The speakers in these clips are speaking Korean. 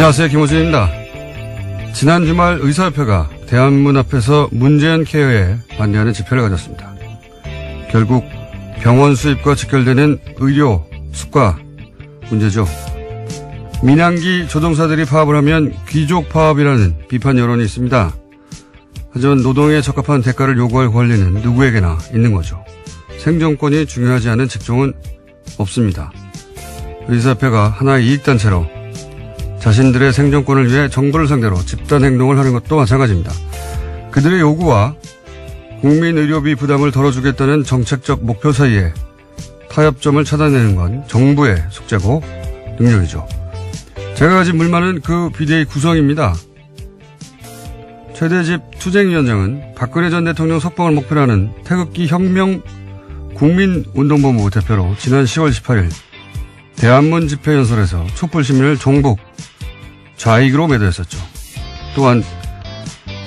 안녕하세요. 김호준입니다. 지난 주말 의사협회가 대한문 앞에서 문재인 케어에 반대하는 집회를 가졌습니다. 결국 병원 수입과 직결되는 의료, 수가 문제죠. 민항기 조종사들이 파업을 하면 귀족 파업이라는 비판 여론이 있습니다. 하지만 노동에 적합한 대가를 요구할 권리는 누구에게나 있는 거죠. 생존권이 중요하지 않은 직종은 없습니다. 의사협회가 하나의 이익단체로 자신들의 생존권을 위해 정부를 상대로 집단행동을 하는 것도 마찬가지입니다. 그들의 요구와 국민의료비 부담을 덜어주겠다는 정책적 목표 사이에 타협점을 찾아내는 건 정부의 숙제고 능력이죠. 제가 가진 물만은 그 비대위 구성입니다. 최대집 투쟁위원장은 박근혜 전 대통령 석방을 목표로 하는 태극기 혁명 국민운동본부 대표로 지난 10월 18일 대한문 집회 연설에서 촛불 시민을 종북, 좌익으로 매도했었죠. 또한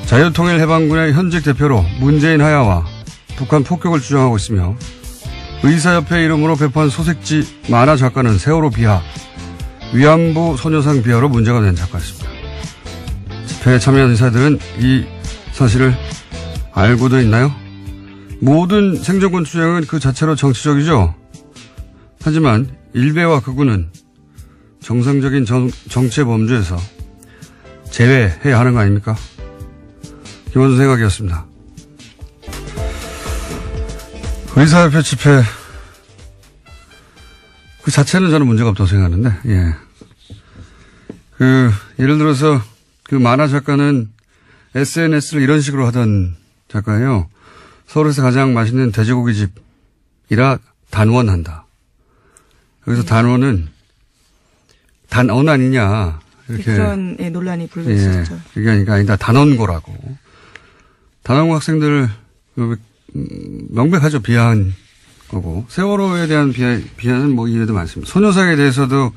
자유통일해방군의 현직 대표로 문재인 하야와 북한 폭격을 주장하고 있으며 의사협회 이름으로 배포한 소식지 만화 작가는 세월호 비하, 위안부 소녀상 비하로 문제가 된 작가였습니다. 집회에 참여한 인사들은 이 사실을 알고도 있나요? 모든 생존권 투쟁은 그 자체로 정치적이죠. 하지만 일베와 극우는 정상적인 정치의 범주에서 제외해야 하는 거 아닙니까? 김원준 생각이었습니다. 의사협회 집회 그 자체는 저는 문제가 없다고 생각하는데, 예. 예를 들어서 그 만화 작가는 SNS를 이런 식으로 하던 작가예요. 서울에서 가장 맛있는 돼지고기집이라 단원한다. 여기서 단원은 단언 아니냐. 이렇게. 그런 논란이 불거졌죠. 그게 아니다. 단원고라고. 단원고 학생들을 명백하죠. 비하한 거고. 세월호에 대한 비하는 뭐 이해도 많습니다. 소녀상에 대해서도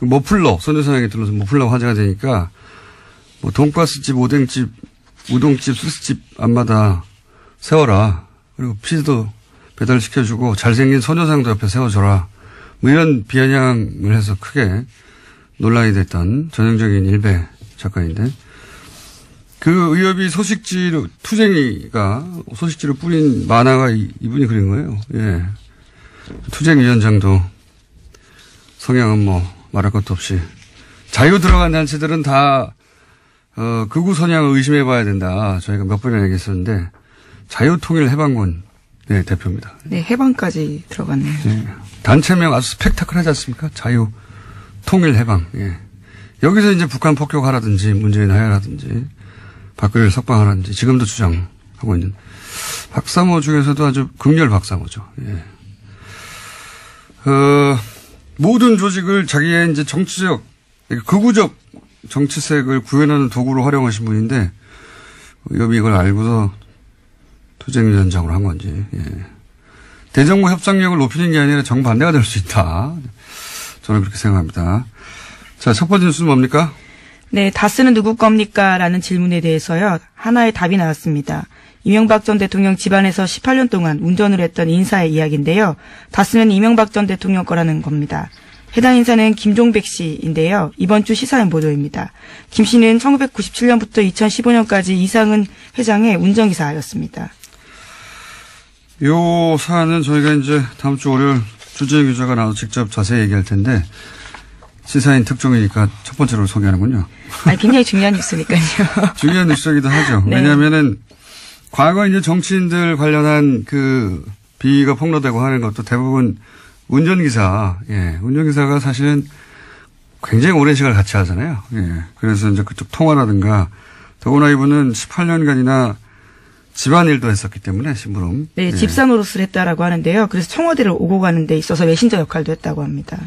모플러, 소녀상에 들러서 모플러 화제가 되니까 뭐 돈가스집, 오뎅집, 우동집, 스시집 앞마다 세워라. 그리고 피자도 배달시켜주고 잘생긴 소녀상도 옆에 세워줘라. 뭐 이런 비아냥을 해서 크게 논란이 됐던 전형적인 일베 작가인데 그 의협이 소식지로 투쟁이가 소식지로 뿌린 만화가 이분이 그린 거예요. 예. 투쟁위원장도 성향은 뭐 말할 것도 없이 자유 들어간 단체들은 다 극우 선양을 의심해 봐야 된다. 저희가 몇 번이나 얘기했었는데 자유통일해방군 네, 대표입니다. 네, 해방까지 들어갔네요. 네. 단체명 아주 스펙타클하지 않습니까? 자유통일해방. 예. 여기서 이제 북한 폭격하라든지 문재인 하야라든지 박근혜를 석방하라든지 지금도 주장하고 있는 박사모 중에서도 아주 극렬 박사모죠. 예. 모든 조직을 자기의 이제 정치적, 극우적 정치색을 구현하는 도구로 활용하신 분인데 여기 이걸 알고서 투쟁위원장으로 한 건지. 예. 대정부 협상력을 높이는 게 아니라 정반대가 될 수 있다. 저는 그렇게 생각합니다. 자, 첫 번째 뉴스는 뭡니까? 네, 다스는 누구 겁니까? 라는 질문에 대해서요. 하나의 답이 나왔습니다. 이명박 전 대통령 집안에서 18년 동안 운전을 했던 인사의 이야기인데요. 다스는 이명박 전 대통령 거라는 겁니다. 해당 인사는 김종백 씨인데요. 이번 주 시사인 보도입니다. 김 씨는 1997년부터 2015년까지 이상은 회장의 운전기사였습니다. 요 사안은 저희가 이제 다음 주 월요일 주재 기자가 나와서 직접 자세히 얘기할 텐데 시사인 특종이니까 첫 번째로 소개하는군요. 굉장히 중요한 뉴스니까요. 중요한 뉴스이기도 하죠. 네. 왜냐하면은 과거 이제 정치인들 관련한 그 비위가 폭로되고 하는 것도 대부분 운전기사, 예, 운전기사가 사실은 굉장히 오랜 시간을 같이 하잖아요. 예, 그래서 이제 그쪽 통화라든가 더구나 이분은 18년간이나 집안일도 했었기 때문에 심부름. 네, 예. 집사 노릇을 했다라고 하는데요. 그래서 청와대를 오고 가는 데 있어서 메신저 역할도 했다고 합니다.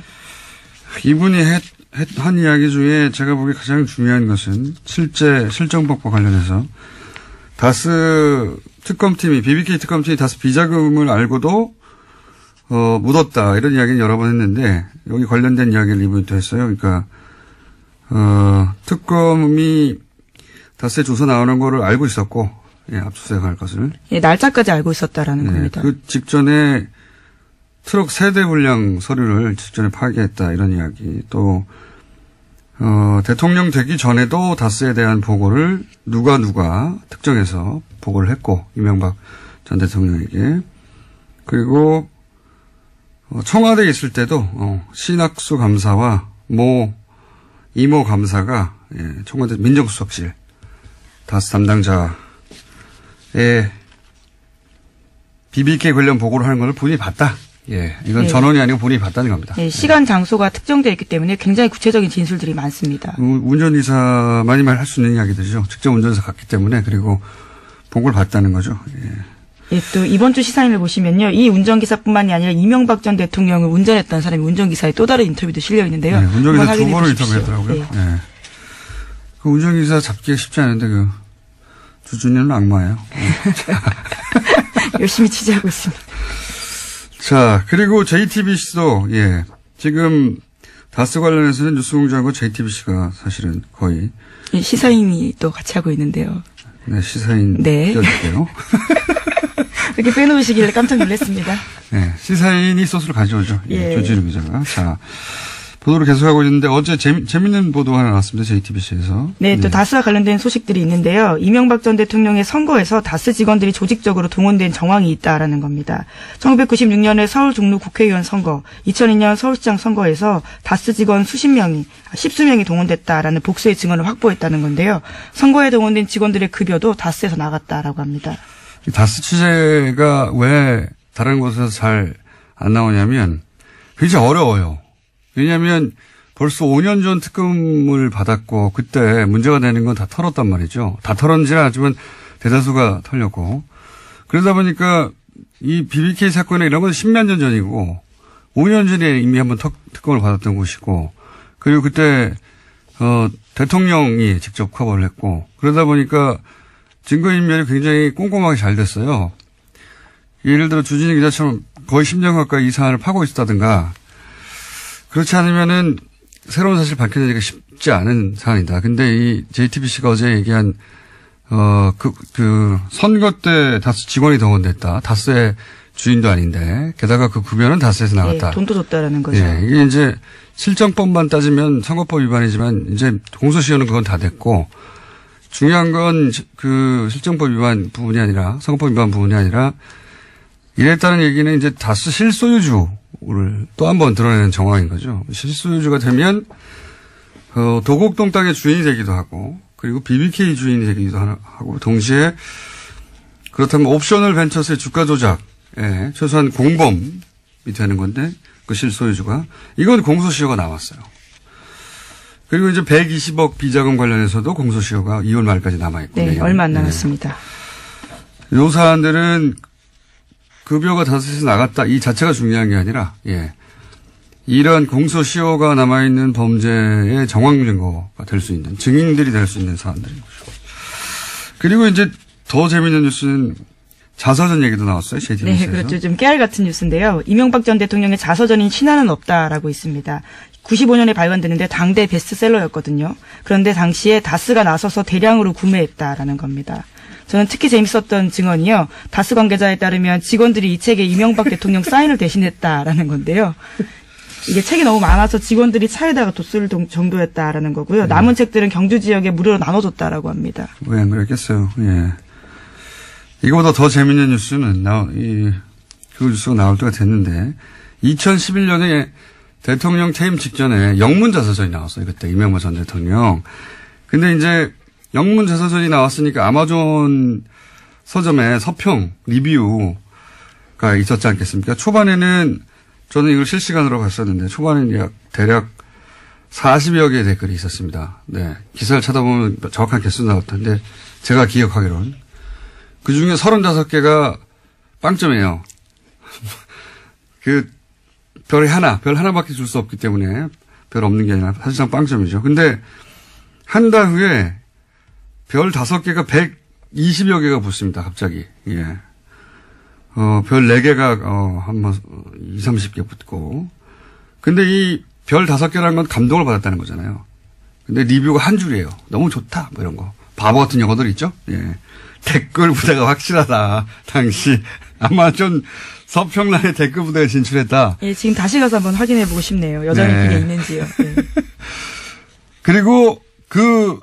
이분이 한 이야기 중에 제가 보기에 가장 중요한 것은 실제 실정법과 관련해서 다스 특검팀이 BBK 특검팀이 다스 비자금을 알고도 묻었다 이런 이야기는 여러 번 했는데 여기 관련된 이야기를 이분이 또 했어요. 그러니까 특검이 다스의 조사 나오는 거를 알고 있었고 예, 압수수색할 것을. 예, 날짜까지 알고 있었다라는 예, 겁니다. 그 직전에 트럭 세대 분량 서류를 직전에 파기했다 이런 이야기. 또 대통령 되기 전에도 다스에 대한 보고를 누가 특정해서 보고를 했고, 이명박 전 대통령에게. 그리고, 청와대에 있을 때도, 신학수 감사와 이모 감사가, 청와대 민정수석실, 다스 담당자의 BBK 관련 보고를 하는 걸 본인이 봤다. 이건 전원이 아니고 본인이 봤다는 겁니다. 시간, 장소가 특정되어 있기 때문에 굉장히 구체적인 진술들이 많습니다. 운전기사만이 할 수 있는 이야기들이죠. 직접 운전해서 갔기 때문에. 그리고 보고를 봤다는 거죠. 또 이번 주 시사인을 보시면요. 이 운전기사뿐만이 아니라 이명박 전 대통령을 운전했던 사람이 운전기사의 또 다른 인터뷰도 실려 있는데요. 운전기사 두 번을 인터뷰했더라고요. 그 운전기사 잡기가 쉽지 않은데 주준이는 악마예요. 열심히 취재하고 있습니다. 자, 그리고 JTBC도, 지금, 다스 관련해서는 뉴스공장과 JTBC가 사실은 거의. 시사인이 또 같이 하고 있는데요. 네, 시사인. 네. 띄워줄게요. 이렇게 빼놓으시길래 깜짝 놀랐습니다. 네, 시사인이 소스를 가져오죠. 조진우 기자가. 자, 보도를 계속하고 있는데 어제 재밌는 보도 하나 나왔습니다. JTBC에서. 네, 또 다스와 관련된 소식들이 있는데요. 이명박 전 대통령의 선거에서 다스 직원들이 조직적으로 동원된 정황이 있다라는 겁니다. 1996년에 서울 종로 국회의원 선거, 2002년 서울시장 선거에서 다스 직원 십수 명이 동원됐다라는 복수의 증언을 확보했다는 건데요. 선거에 동원된 직원들의 급여도 다스에서 나갔다라고 합니다. 다스 취재가 왜 다른 곳에서 잘 안 나오냐면 굉장히 어려워요. 왜냐하면 벌써 5년 전 특검을 받았고 그때 문제가 되는 건 다 털었단 말이죠. 다 털었는지는 하지만 대다수가 털렸고 그러다 보니까 이 BBK 사건에 이런 건 10몇 년 전이고 5년 전에 이미 한번 특검을 받았던 곳이고 그리고 그때 대통령이 직접 커버를 했고 그러다 보니까 증거인멸이 굉장히 꼼꼼하게 잘 됐어요. 예를 들어 주진희 기자처럼 거의 10년 가까이 이 사안을 파고 있었다든가 그렇지 않으면은 새로운 사실 밝혀내기가 쉽지 않은 사안이다. 근데 이 JTBC가 어제 얘기한, 선거 때 다스 직원이 동원됐다. 다스의 주인도 아닌데, 게다가 그 급여는 다스에서 나갔다. 돈도 줬다라는 거죠. 이게 이제 실정법만 따지면 선거법 위반이지만 이제 공소시효는 그건 다 됐고, 중요한 건 그 실정법 위반 부분이 아니라, 선거법 위반 부분이 아니라, 이랬다는 얘기는 이제 다스 실소유주를 또 한 번 드러내는 정황인 거죠. 실소유주가 되면, 도곡동 땅의 주인이 되기도 하고, 그리고 BBK 주인이 되기도 하고, 동시에, 그렇다면 옵셔널 벤처스의 주가 조작에 최소한 공범이 되는 건데, 그 실소유주가. 이건 공소시효가 나왔어요. 그리고 이제 120억 비자금 관련해서도 공소시효가 2월 말까지 남아있고. 네, 얼마 안 남았습니다. 요 사안들은 급여가 다스에서 나갔다. 이 자체가 중요한 게 아니라, 이런 공소시효가 남아있는 범죄의 정황 증거가 될 수 있는, 증인들이 될 수 있는 사안들인 거죠. 그리고 이제 더 재미있는 뉴스는 자서전 얘기도 나왔어요. JTBC에서. 네, 그렇죠. 좀 깨알 같은 뉴스인데요. 이명박 전 대통령의 자서전인 신화는 없다라고 있습니다. 95년에 발간됐는데 당대 베스트셀러였거든요. 그런데 당시에 다스가 나서서 대량으로 구매했다라는 겁니다. 저는 특히 재밌었던 증언이요. 다스 관계자에 따르면 직원들이 이 책에 이명박 대통령 사인을 대신했다라는 건데요. 이게 책이 너무 많아서 직원들이 차에다가 뒀을 정도였다라는 거고요. 남은 책들은 경주 지역에 무료로 나눠줬다라고 합니다. 왜 안 그랬겠어요. 이거보다 더 재밌는 뉴스는 그 뉴스가 나올 때가 됐는데 2011년에 대통령 퇴임 직전에 영문 자서전이 나왔어요. 그때 이명박 전 대통령. 근데 이제 영문 자서전이 나왔으니까 아마존 서점에 서평, 리뷰가 있었지 않겠습니까? 초반에는 저는 이걸 실시간으로 봤었는데 초반에는 대략 40여 개의 댓글이 있었습니다. 네. 기사를 찾아보면 정확한 개수 나올 텐데 제가 기억하기로는. 그 중에 35개가 빵점이에요. 별 하나밖에 줄 수 없기 때문에 별 없는 게 아니라 사실상 빵점이죠. 근데 한 달 후에 별 5개가 120여 개가 붙습니다. 갑자기. 별 4개가 한 20, 30개 붙고. 근데 이 별 5개라는 건 감동을 받았다는 거잖아요. 근데 리뷰가 한 줄이에요. 너무 좋다. 뭐 이런 거. 바보 같은 영어들 있죠? 댓글 부대가 확실하다. 당시 아마존 서평란에 댓글 부대가 진출했다. 지금 다시 가서 한번 확인해 보고 싶네요. 여전히 그게 있는지요. 그리고 그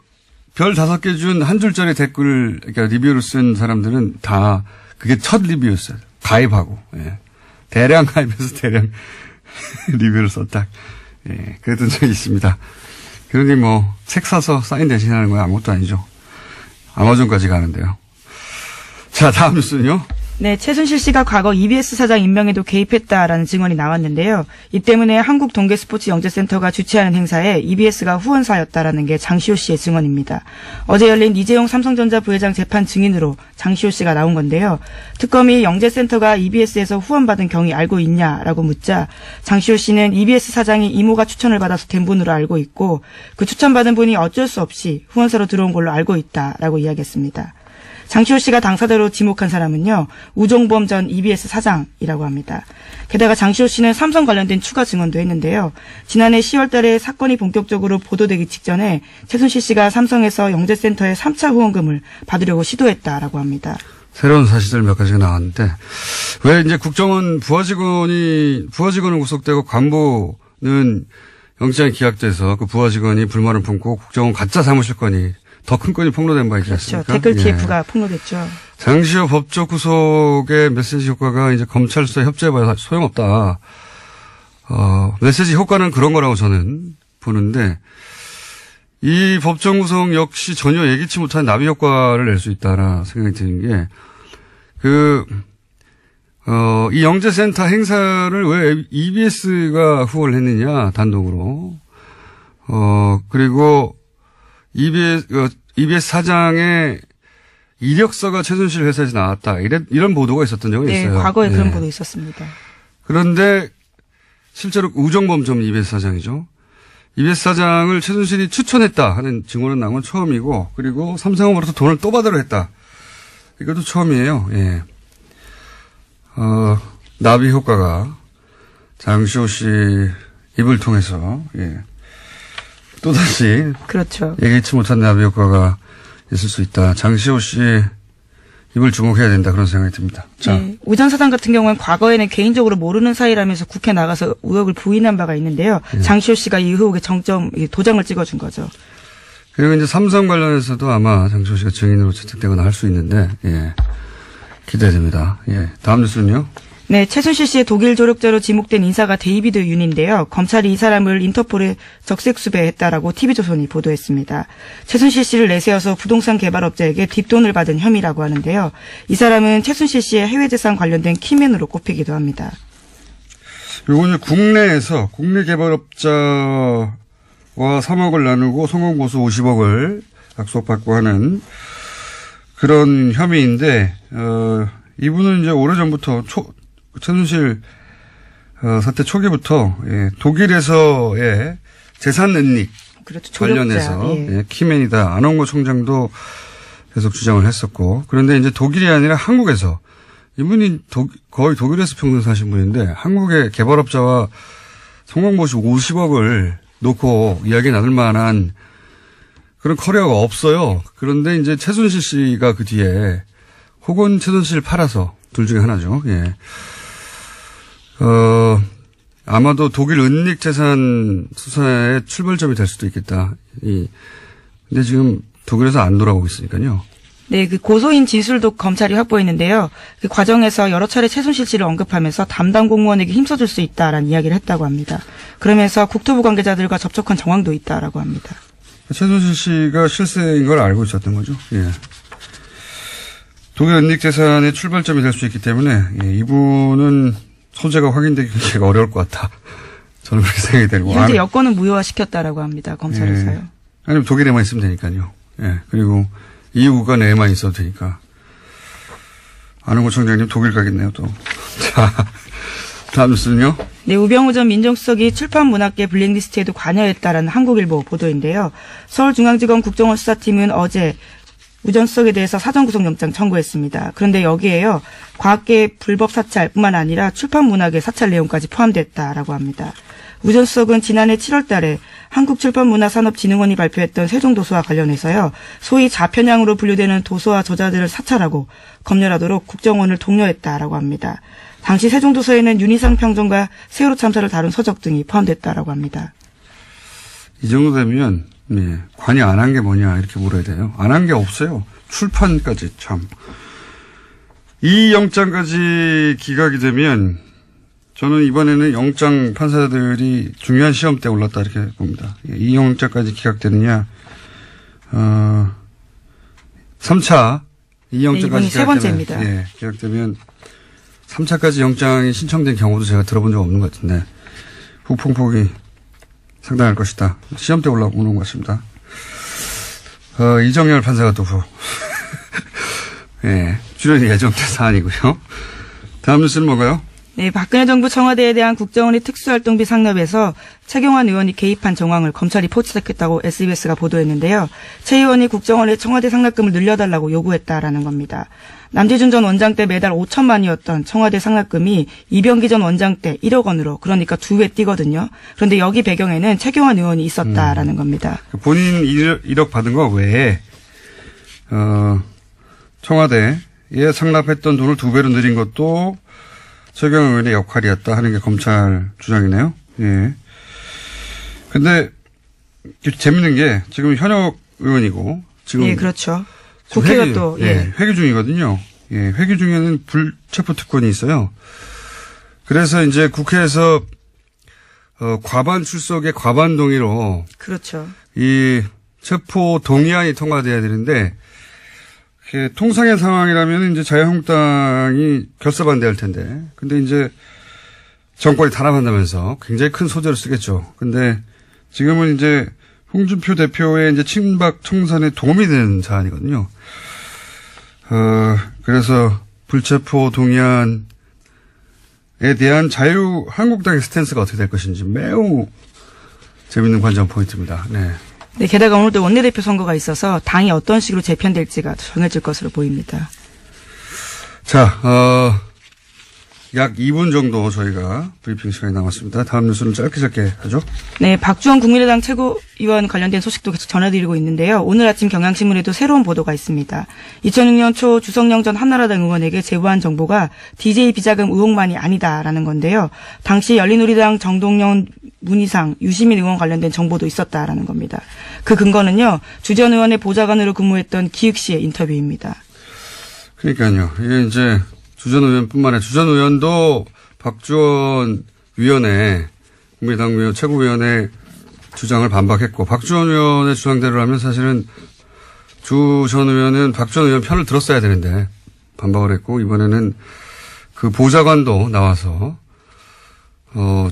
별 5개 준 한 줄짜리 댓글, 그러니까 리뷰를 쓴 사람들은 다 그게 첫 리뷰였어요. 가입하고, 예. 대량 가입해서 대량 리뷰를 썼다. 예. 그랬던 적이 있습니다. 그러니 뭐, 책 사서 사인 대신하는 건 아무것도 아니죠. 아마존까지 가는데요. 자, 다음 뉴스는요. 네, 최순실 씨가 과거 EBS 사장 임명에도 개입했다라는 증언이 나왔는데요. 이 때문에 한국동계스포츠영재센터가 주최하는 행사에 EBS가 후원사였다라는 게 장시호 씨의 증언입니다. 어제 열린 이재용 삼성전자 부회장 재판 증인으로 장시호 씨가 나온 건데요. 특검이 영재센터가 EBS에서 후원받은 경위 알고 있냐라고 묻자 장시호 씨는 EBS 사장이 이모가 추천을 받아서 된 분으로 알고 있고 그 추천받은 분이 어쩔 수 없이 후원사로 들어온 걸로 알고 있다라고 이야기했습니다. 장시호 씨가 당사자로 지목한 사람은요, 우종범 전 EBS 사장이라고 합니다. 게다가 장시호 씨는 삼성 관련된 추가 증언도 했는데요. 지난해 10월 달에 사건이 본격적으로 보도되기 직전에 최순실 씨가 삼성에서 영재센터에 3차 후원금을 받으려고 시도했다라고 합니다. 새로운 사실들 몇 가지가 나왔는데, 왜 이제 국정원 부하직원은 구속되고 간부는 영장이 기각돼서 그 부하직원이 불만을 품고 국정원 가짜 사무실 건이 더 큰 건이 폭로된 바 있지 않습니까? 그렇죠. 댓글 TF가 폭로됐죠. 장시호 법적 구속의 메시지 효과가 이제 검찰 수사 협조해봐야 소용없다. 메시지 효과는 그런 거라고 저는 보는데 이 법정 구속 역시 전혀 예기치 못한 나비 효과를 낼 수 있다라 생각이 드는 게 이 영재센터 행사를 왜 EBS가 후원을 했느냐 단독으로 그리고 EBS 사장의 이력서가 최순실 회사에서 나왔다. 이런 보도가 있었던 적이 있어요. 네, 과거에 그런 보도 있었습니다. 그런데 실제로 우종범 전 EBS 사장이죠. EBS 사장을 최순실이 추천했다 하는 증언은 나온 건 처음이고 그리고 삼성으로부터 돈을 또 받으려 했다. 이것도 처음이에요. 예. 나비 효과가 장시호 씨 입을 통해서 또다시 그렇죠. 예기치 못한 나비 효과가 있을 수 있다. 장시호 씨 입을 주목해야 된다. 그런 생각이 듭니다. 자. 네, 우전 사장 같은 경우는 과거에는 개인적으로 모르는 사이라면서 국회 나가서 의혹을 부인한 바가 있는데요. 장시호 씨가 이 의혹의 도장을 찍어준 거죠. 그리고 이제 삼성 관련해서도 아마 장시호 씨가 증인으로 채택되거나 할 수 있는데 기대됩니다. 다음 뉴스는요. 네, 최순실 씨의 독일 조력자로 지목된 인사가 데이비드 윤인데요. 검찰이 이 사람을 인터폴에 적색 수배했다라고 TV조선이 보도했습니다. 최순실 씨를 내세워서 부동산 개발업자에게 뒷돈을 받은 혐의라고 하는데요. 이 사람은 최순실 씨의 해외재산 관련된 키맨으로 꼽히기도 합니다. 요거는 국내에서 국내 개발업자와 3억을 나누고 성공보수 50억을 약속받고 하는 그런 혐의인데 이분은 이제 오래전부터 최순실 사태 초기부터 독일에서의 재산 은닉 그렇죠. 관련해서 키맨이다. 안홍구 총장도 계속 주장을 했었고 그런데 이제 독일이 아니라 한국에서 이분이 거의 독일에서 평생 사신 분인데 한국의 개발업자와 성공보수 50억을 놓고 이야기 나눌 만한 그런 커리어가 없어요. 그런데 이제 최순실 씨가 그 뒤에 혹은 최순실을 팔아서 둘 중에 하나죠. 아마도 독일 은닉 재산 수사의 출발점이 될 수도 있겠다. 근데 지금 독일에서 안 돌아오고 있으니까요. 네, 그 고소인 진술도 검찰이 확보했는데요. 그 과정에서 여러 차례 최순실 씨를 언급하면서 담당 공무원에게 힘써줄 수 있다라는 이야기를 했다고 합니다. 그러면서 국토부 관계자들과 접촉한 정황도 있다라고 합니다. 최순실 씨가 실세인 걸 알고 있었던 거죠. 독일 은닉 재산의 출발점이 될 수 있기 때문에 이분은 소재가 확인되기가 어려울 것 같다. 저는 그렇게 생각이 되고. 현재 여권은 무효화시켰다라고 합니다. 검찰에서요. 아니면 독일에만 있으면 되니까요. 그리고 EU가 내에만 있어도 되니까. 안홍구 총장님 독일 가겠네요 또. 자, 다음 뉴스는요. 네, 우병우 전 민정수석이 출판문학계 블랙리스트에도 관여했다라는 한국일보 보도인데요. 서울중앙지검 국정원 수사팀은 어제 우 전 수석에 대해서 사전구속영장 청구했습니다. 그런데 여기에요. 과학계 불법 사찰뿐만 아니라 출판문학의 사찰 내용까지 포함됐다라고 합니다. 우 전 수석은 지난해 7월 달에 한국출판문화산업진흥원이 발표했던 세종도서와 관련해서요. 소위 좌편향으로 분류되는 도서와 저자들을 사찰하고 검열하도록 국정원을 독려했다라고 합니다. 당시 세종도서에는 윤희상 평전과 세월호 참사를 다룬 서적 등이 포함됐다라고 합니다. 이 정도 되면 네. 관여 안 한 게 뭐냐 이렇게 물어야 돼요. 안 한 게 없어요. 출판까지 참. 이 영장까지 기각이 되면 저는 이번에는 영장 판사들이 중요한 시험대에 올랐다 이렇게 봅니다. 이 영장까지 기각되느냐. 3차 이 영장까지 이번이 세 번째입니다. 예, 기각되면 3차까지 영장이 신청된 경우도 제가 들어본 적 없는 것 같은데 후폭풍이 상당할 것이다. 시험대 올라오는 것 같습니다. 이정열 판사가 또 예, 출연이 예정된 사안이고요. 다음 뉴스는 뭔가요? 네, 박근혜 정부 청와대에 대한 국정원의 특수활동비 상납에서 최경환 의원이 개입한 정황을 검찰이 포착했다고 SBS가 보도했는데요. 최 의원이 국정원에 청와대 상납금을 늘려달라고 요구했다라는 겁니다. 남재준 전 원장 때 매달 5천만이었던 청와대 상납금이 이병기 전 원장 때 1억 원으로 그러니까 2배 뛰거든요. 그런데 여기 배경에는 최경환 의원이 있었다라는 겁니다. 본인 1억 받은 거 외에 청와대에 상납했던 돈을 2배로 늘린 것도 최경환 의원의 역할이었다 하는 게 검찰 주장이네요. 예. 근데 재밌는 게 지금 현역 의원이고 지금 예, 그렇죠. 국회가 또 예, 회기 중이거든요. 예, 회기 중에는 불체포 특권이 있어요. 그래서 이제 국회에서 과반 출석의 과반 동의로 그렇죠. 이 체포 동의안이 통과돼야 되는데 통상의 상황이라면 이제 자유한국당이 결사 반대할 텐데, 근데 이제 정권이 탄압한다면서 굉장히 큰 소재를 쓰겠죠. 근데 지금은 이제 홍준표 대표의 이제 친박 청산에 도움이 되는 사안이거든요. 그래서 불체포 동의안에 대한 자유한국당의 스탠스가 어떻게 될 것인지 매우 재밌는 관전 포인트입니다. 네. 네, 게다가 오늘도 원내대표 선거가 있어서 당이 어떤 식으로 재편될지가 정해질 것으로 보입니다. 자, 약 2분 정도 저희가 브리핑 시간이 남았습니다. 다음 뉴스는 짧게 하죠. 네, 박주원 국민의당 최고위원 관련된 소식도 계속 전해드리고 있는데요. 오늘 아침 경향신문에도 새로운 보도가 있습니다. 2006년 초 주성영 전 한나라당 의원에게 제보한 정보가 DJ 비자금 의혹만이 아니다라는 건데요. 당시 열린우리당 정동영, 문희상, 유시민 의원 관련된 정보도 있었다라는 겁니다. 그 근거는요, 주 전 의원의 보좌관으로 근무했던 기익 씨의 인터뷰입니다. 그러니까요. 이게 이제 주 전 의원뿐만 아니라 주 전 의원도 박주원 위원회, 국민의당 위원, 최고위원회 주장을 반박했고, 박주원 의원의 주장대로라면 사실은 주 전 의원은 박주원 의원 편을 들었어야 되는데 반박을 했고, 이번에는 그 보좌관도 나와서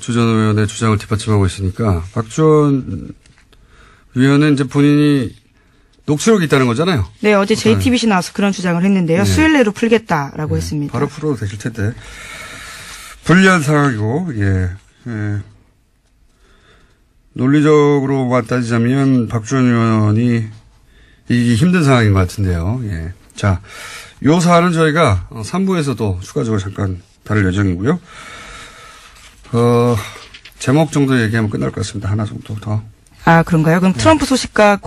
주 전 의원의 주장을 뒷받침하고 있으니까 박주원 위원은 이제 본인이 녹취록이 있다는 거잖아요. 네, 어제 JTBC 나와서 그런 주장을 했는데요. 네. 수요일 내로 풀겠다라고 네. 했습니다. 바로 풀어도 되실 텐데. 불리한 상황이고, 예. 논리적으로만 따지자면 박주원 의원이 이기기 힘든 상황인 것 같은데요. 예. 자, 요 사안은 저희가 3부에서도 추가적으로 잠깐 다룰 예정이고요. 제목 정도 얘기하면 끝날 것 같습니다. 하나 정도 더. 아, 그런가요? 그럼 트럼프 소식과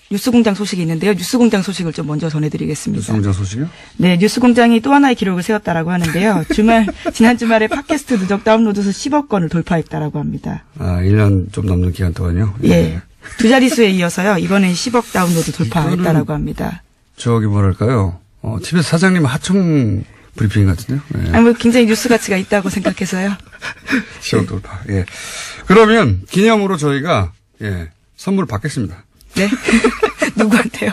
뉴스공장 소식이 있는데요. 뉴스공장 소식을 좀 먼저 전해드리겠습니다. 뉴스공장 소식이요? 네, 뉴스공장이 또 하나의 기록을 세웠다라고 하는데요. 지난 주말에 팟캐스트 누적 다운로드 수 10억 건을 돌파했다라고 합니다. 아, 1년 좀 넘는 기간 동안요? 예. 두 자릿수에 이어서요. 이번엔 10억 다운로드 돌파했다라고 합니다. 저기 뭐랄까요? TBS 사장님 하청 브리핑 같은데요? 예. 아니, 뭐 굉장히 뉴스 가치가 있다고 생각해서요. 10억 돌파. 예. 그러면 기념으로 저희가 선물을 받겠습니다. 네? 누구한테요?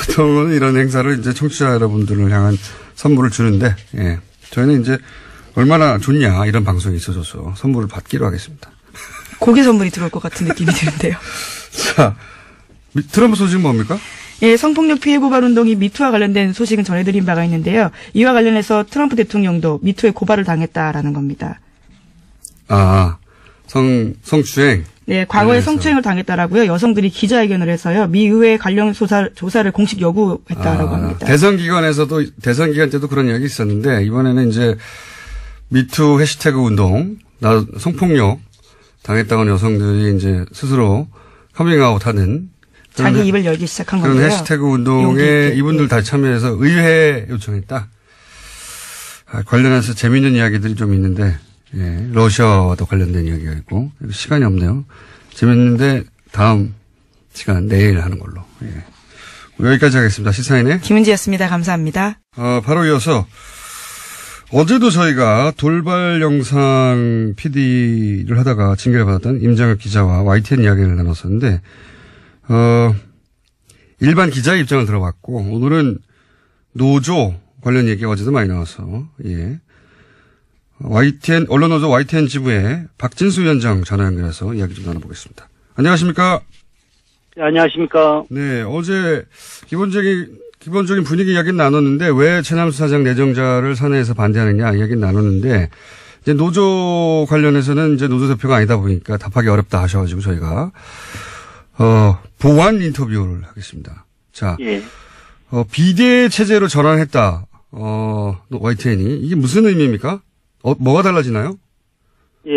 보통은 이런 행사를 이제 청취자 여러분들을 향한 선물을 주는데, 예. 저희는 이제 얼마나 좋냐, 이런 방송이 있어져서 선물을 받기로 하겠습니다. 고기 선물이 들어올 것 같은 느낌이 드는데요. 자, 트럼프 소식은 뭡니까? 예, 성폭력 피해 고발 운동이 미투와 관련된 소식은 전해드린 바가 있는데요. 이와 관련해서 트럼프 대통령도 미투에 고발을 당했다라는 겁니다. 아, 성추행. 네, 과거에 성추행을 당했다라고요. 여성들이 기자회견을 해서요. 미 의회 관련 조사를 공식 요구했다라고 합니다. 대선 기간 때도 그런 이야기 있었는데 이번에는 이제 미투 해시태그 운동, 성폭력 당했다는 여성들이 이제 스스로 커밍아웃하는 자기 입을 열기 시작한 그런 건데요. 해시태그 운동에 이분들 다 참여해서 의회 요청했다. 관련해서 재미있는 이야기들이 좀 있는데, 예, 러시아와도 관련된 이야기가 있고, 시간이 없네요. 재밌는데, 다음 시간 내일 하는 걸로. 예. 여기까지 하겠습니다. 시사인의 김은지였습니다. 감사합니다. 바로 이어서 어제도 저희가 돌발 영상 PD를 하다가 징계를 받았던 임장혁 기자와 YTN 이야기를 나눴었는데, 일반 기자의 입장을 들어봤고, 오늘은 노조 관련 얘기가 어제도 많이 나와서, 예. YTN, 언론노조 YTN 지부의 박진수 위원장 전화 연결해서 이야기 좀 나눠보겠습니다. 안녕하십니까? 네, 안녕하십니까? 네, 어제 기본적인 분위기 이야기는 나눴는데 왜 최남수 사장 내정자를 사내에서 반대하느냐 이야기는 나눴는데 이제 노조 관련해서는 이제 노조 대표가 아니다 보니까 답하기 어렵다 하셔가지고 저희가 보완 인터뷰를 하겠습니다. 자, 예. 비대 체제로 전환했다. YTN이 이게 무슨 의미입니까? 뭐가 달라지나요? 예,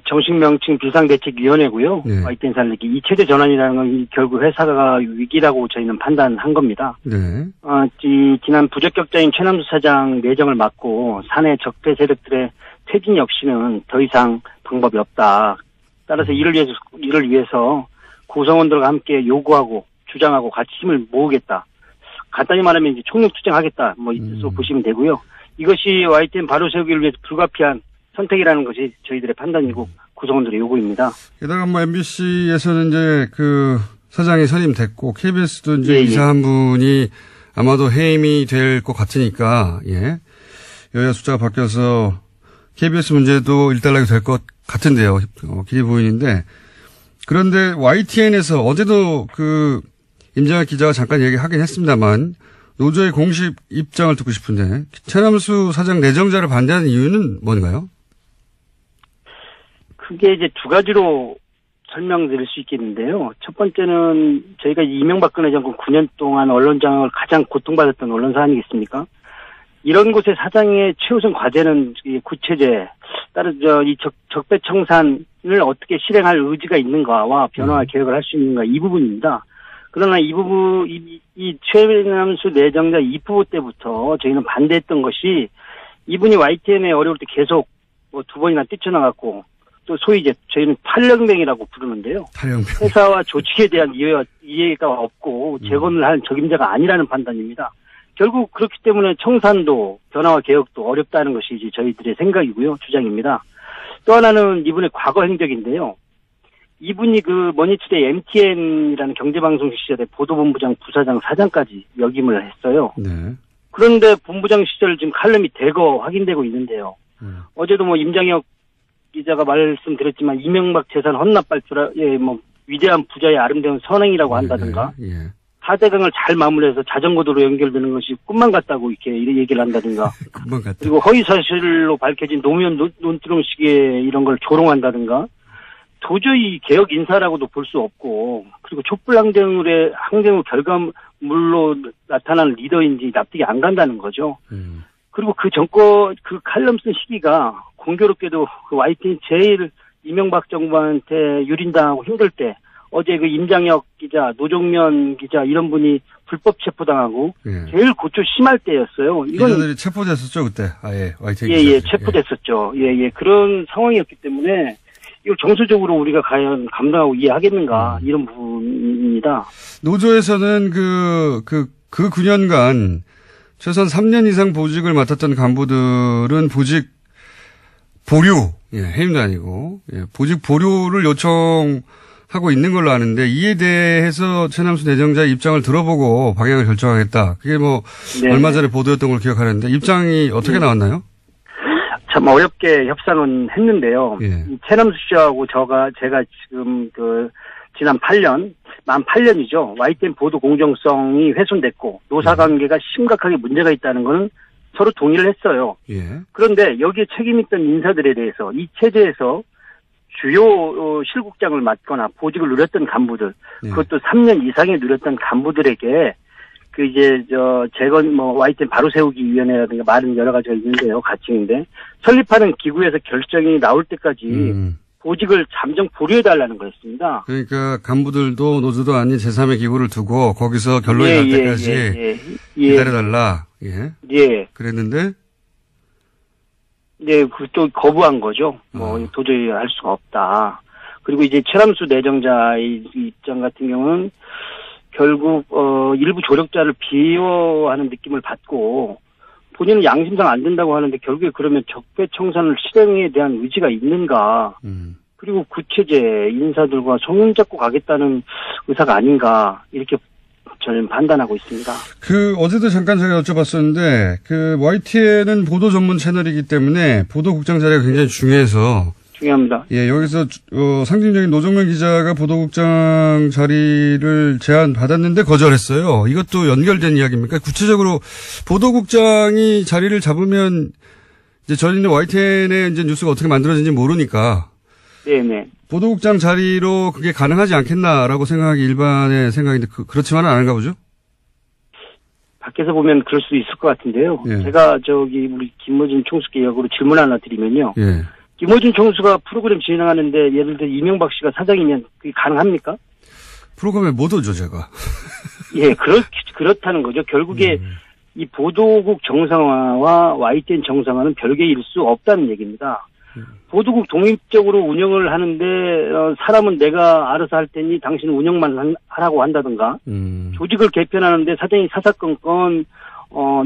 정식 명칭 비상대책위원회고요. 네. YTN 산맥이 이 체제 전환이라는 건 결국 회사가 위기라고 저희는 판단한 겁니다. 네. 지난 부적격자인 최남수 사장 내정을 막고 사내 적폐 세력들의 퇴진 없이는 더 이상 방법이 없다. 따라서 이를 위해서 구성원들과 함께 요구하고 주장하고 같이 힘을 모으겠다. 간단히 말하면 이제 총력투쟁하겠다. 이 뜻으로 보시면 되고요. 이것이 YTN 바로 세우기를 위해서 불가피한 선택이라는 것이 저희들의 판단이고 구성원들의 요구입니다. 게다가 MBC에서는 이제 그 사장이 선임됐고 KBS도 이제 이사 한 분이 아마도 해임이 될 것 같으니까 예. 여야 숫자가 바뀌어서 KBS 문제도 일단락이 될 것 같은데요. 길이 보이는데 그런데 YTN에서 어제도 그 임장혁 기자가 잠깐 얘기하긴 했습니다만 노조의 공식 입장을 듣고 싶은데 최남수 사장 내정자를 반대하는 이유는 뭔가요? 크게 이제 두 가지로 설명드릴 수 있겠는데요. 첫 번째는 저희가 이명박근혜 정권 9년 동안 언론장악을 가장 고통받았던 언론사 아니겠습니까? 이런 곳의 사장의 최우선 과제는 이 구체제, 따라서 이 적폐 청산을 어떻게 실행할 의지가 있는가와 변화와 계획을 할 수 있는가 이 부분입니다. 그러나 이 최남수 내정자 입후보 때부터 저희는 반대했던 것이 이분이 YTN에 어려울 때 계속 두 번이나 뛰쳐나갔고 또 소위 이제 저희는 탈영맹이라고 부르는데요. 탈영맹. 회사와 조직에 대한 이해가 없고 재건을 할 적임자가 아니라는 판단입니다. 결국 그렇기 때문에 청산도 변화와 개혁도 어렵다는 것이 이제 저희들의 생각이고요. 주장입니다. 또 하나는 이분의 과거 행적인데요. 이분이 그 머니투데이 MTN이라는 경제방송 시절에 보도본부장, 부사장, 사장까지 역임을 했어요. 네. 그런데 본부장 시절 지금 칼럼이 대거 확인되고 있는데요. 어제도 임장혁 기자가 말씀드렸지만 이명박 재산 헌납 발표에 위대한 부자의 아름다운 선행이라고 한다든가 예. 하대강을 잘 마무리해서 자전거도로 연결되는 것이 꿈만 같다고 이렇게 얘기를 한다든가 꿈만 같다. 그리고 허위사실로 밝혀진 노무현 논두렁식의 이런 걸 조롱한다든가 도저히 개혁 인사라고도 볼 수 없고 그리고 촛불 항쟁의 결과물로 나타나는 리더인지 납득이 안 간다는 거죠. 그리고 그 칼럼 쓴 시기가 공교롭게도 그 YTN 제일 이명박 정부한테 유린당하고 힘들 때 어제 그 임장혁 기자, 노종면 기자 이런 분이 불법 체포당하고 예. 제일 고초 심할 때였어요. 이건 기자들이 체포됐었죠 그때. 아예 YTN 예, 체포됐었죠. 예, 그런 상황이었기 때문에 이걸 정서적으로 우리가 과연 감당하고 이해하겠는가 이런 부분입니다. 노조에서는 그 9년간 최소한 3년 이상 보직을 맡았던 간부들은 보직 보류, 해임도 아니고, 보직 보류를 요청하고 있는 걸로 아는데, 이에 대해서 최남수 내정자의 입장을 들어보고 방향을 결정하겠다. 그게 네. 얼마 전에 보도였던 걸 기억하는데, 입장이 어떻게 나왔나요? 참 어렵게 협상은 했는데요. 예. 최남수 씨하고 제가 지금 지난 8년이죠. YTN 보도 공정성이 훼손됐고, 노사관계가 심각하게 문제가 있다는 거는 서로 동의를 했어요. 예. 그런데 여기에 책임있던 인사들에 대해서 이 체제에서 주요 실국장을 맡거나 보직을 누렸던 간부들, 그것도 3년 이상에 누렸던 간부들에게 YTN 바로 세우기 위원회라든가 말은 여러 가지가 있는데요. 가칭인데 설립하는 기구에서 결정이 나올 때까지 보직을 잠정 보류해달라는 거였습니다. 그러니까 간부들도 노조도 아닌 제3의 기구를 두고 거기서 결론이 날 때까지 기다려달라. 예. 그랬는데? 네, 또 거부한 거죠. 도저히 할 수가 없다. 그리고 이제 최람수 내정자의 입장 같은 경우는 결국 일부 조력자를 비호하는 느낌을 받고 본인은 양심상 안 된다고 하는데 결국에 그러면 적폐청산을 실행에 대한 의지가 있는가? 그리고 구체제 인사들과 손잡고 가겠다는 의사가 아닌가 이렇게 저는 판단하고 있습니다. 어제도 잠깐 제가 여쭤봤었는데 YTN은 보도 전문 채널이기 때문에 보도국장 자리가 굉장히 중요해서. 중요합니다. 예, 여기서 상징적인 노정면 기자가 보도국장 자리를 제안받았는데 거절했어요. 이것도 연결된 이야기입니까? 구체적으로 보도국장이 자리를 잡으면 이제 저희는 YTN의 이제 뉴스가 어떻게 만들어진지 모르니까. 네네. 보도국장 자리로 그게 가능하지 않겠나라고 생각하기 일반의 생각인데 그렇지만은 않은가 보죠? 밖에서 보면 그럴 수 있을 것 같은데요. 예. 제가 우리 김어준 총수께 역으로 질문 하나 드리면요. 예. 김어준 총수가 프로그램 진행하는데 예를 들어 이명박 씨가 사장이면 그게 가능합니까? 프로그램에 못 오죠, 제가. 예, 그렇다는 거죠. 결국에 이 보도국 정상화와 YTN 정상화는 별개일 수 없다는 얘기입니다. 보도국 독립적으로 운영을 하는데 사람은 내가 알아서 할 테니 당신은 운영만 하라고 한다든가 조직을 개편하는데 사장이 사사건건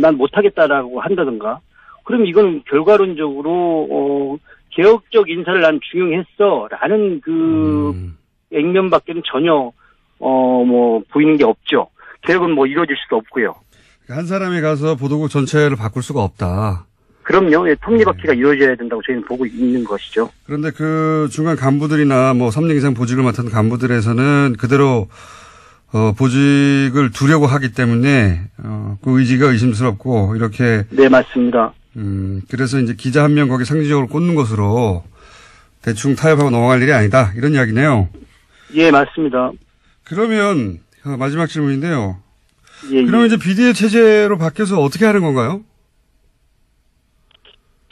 난 못하겠다라고 한다든가 그럼 이거는 결과론적으로 개혁적 인사를 난 중용했어라는 액면밖에는 전혀 보이는 게 없죠. 개혁은 이루어질 수도 없고요. 한 사람이 가서 보도국 전체를 바꿀 수가 없다. 그럼요. 예, 톱니바퀴가 이루어져야 된다고 저희는 보고 있는 것이죠. 그런데 중간 간부들이나 3년 이상 보직을 맡은 간부들에서는 그대로 보직을 두려고 하기 때문에 그 의지가 의심스럽고 이렇게. 네, 맞습니다. 그래서 이제 기자 한 명 거기 상징적으로 꽂는 것으로 대충 타협하고 넘어갈 일이 아니다. 이런 이야기네요. 예, 맞습니다. 그러면 마지막 질문인데요. 예, 그러면 이제 비대위 체제로 바뀌어서 어떻게 하는 건가요?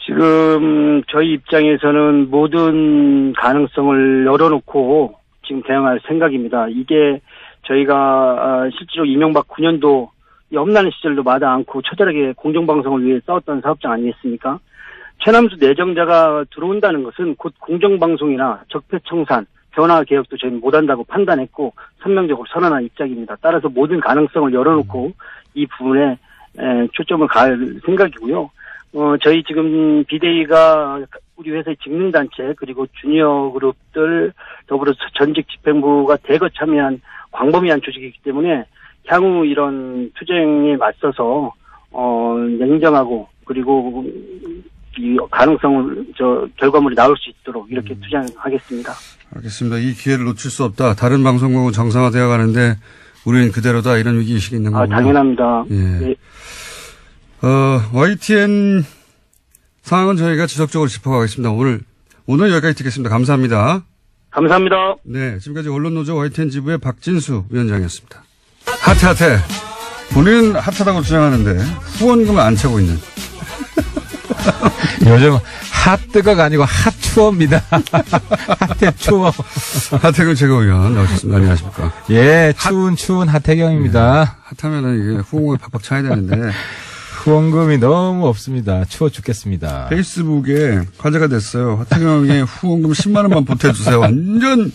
지금 저희 입장에서는 모든 가능성을 열어놓고 지금 대응할 생각입니다. 이게 저희가 실제로 이명박 9년도 험난한 시절도 마다 않고 처절하게 공정방송을 위해 싸웠던 사업장 아니겠습니까? 최남수 내정자가 들어온다는 것은 곧 공정방송이나 적폐청산, 변화개혁도 저희는 못한다고 판단했고 선명적으로 선언한 입장입니다. 따라서 모든 가능성을 열어놓고 이 부분에 초점을 가할 생각이고요. 저희 지금 비대위가 우리 회사의 직능단체 그리고 주니어 그룹들 더불어 전직 집행부가 대거 참여한 광범위한 조직이기 때문에 향후 이런 투쟁에 맞서서 냉정하고 그리고 이 가능성을 결과물이 나올 수 있도록 이렇게 투쟁하겠습니다. 알겠습니다. 이 기회를 놓칠 수 없다. 다른 방송국은 정상화되어 가는데 우리는 그대로다. 이런 위기의식이 있는 거군요. 당연합니다. 예. 네. YTN 상황은 저희가 지속적으로 짚어가겠습니다. 오늘 여기까지 듣겠습니다. 감사합니다. 감사합니다. 네, 지금까지 언론노조 YTN 지부의 박진수 위원장이었습니다. 핫해. 본인은 핫하다고 주장하는데 후원금을 안 차고 있는. 요즘 핫뜨거가 아니고 핫추어입니다. 핫해추어. 하태경 최고위원 나오셨습니다. 안녕하십니까. 예, 추운 하태경입니다. 네, 핫하면은 이게 후원금을 팍팍 차야 되는데. 후원금이 너무 없습니다. 추워 죽겠습니다. 페이스북에 화제가 됐어요. 하태경의 후원금 10만 원만 보태주세요. 완전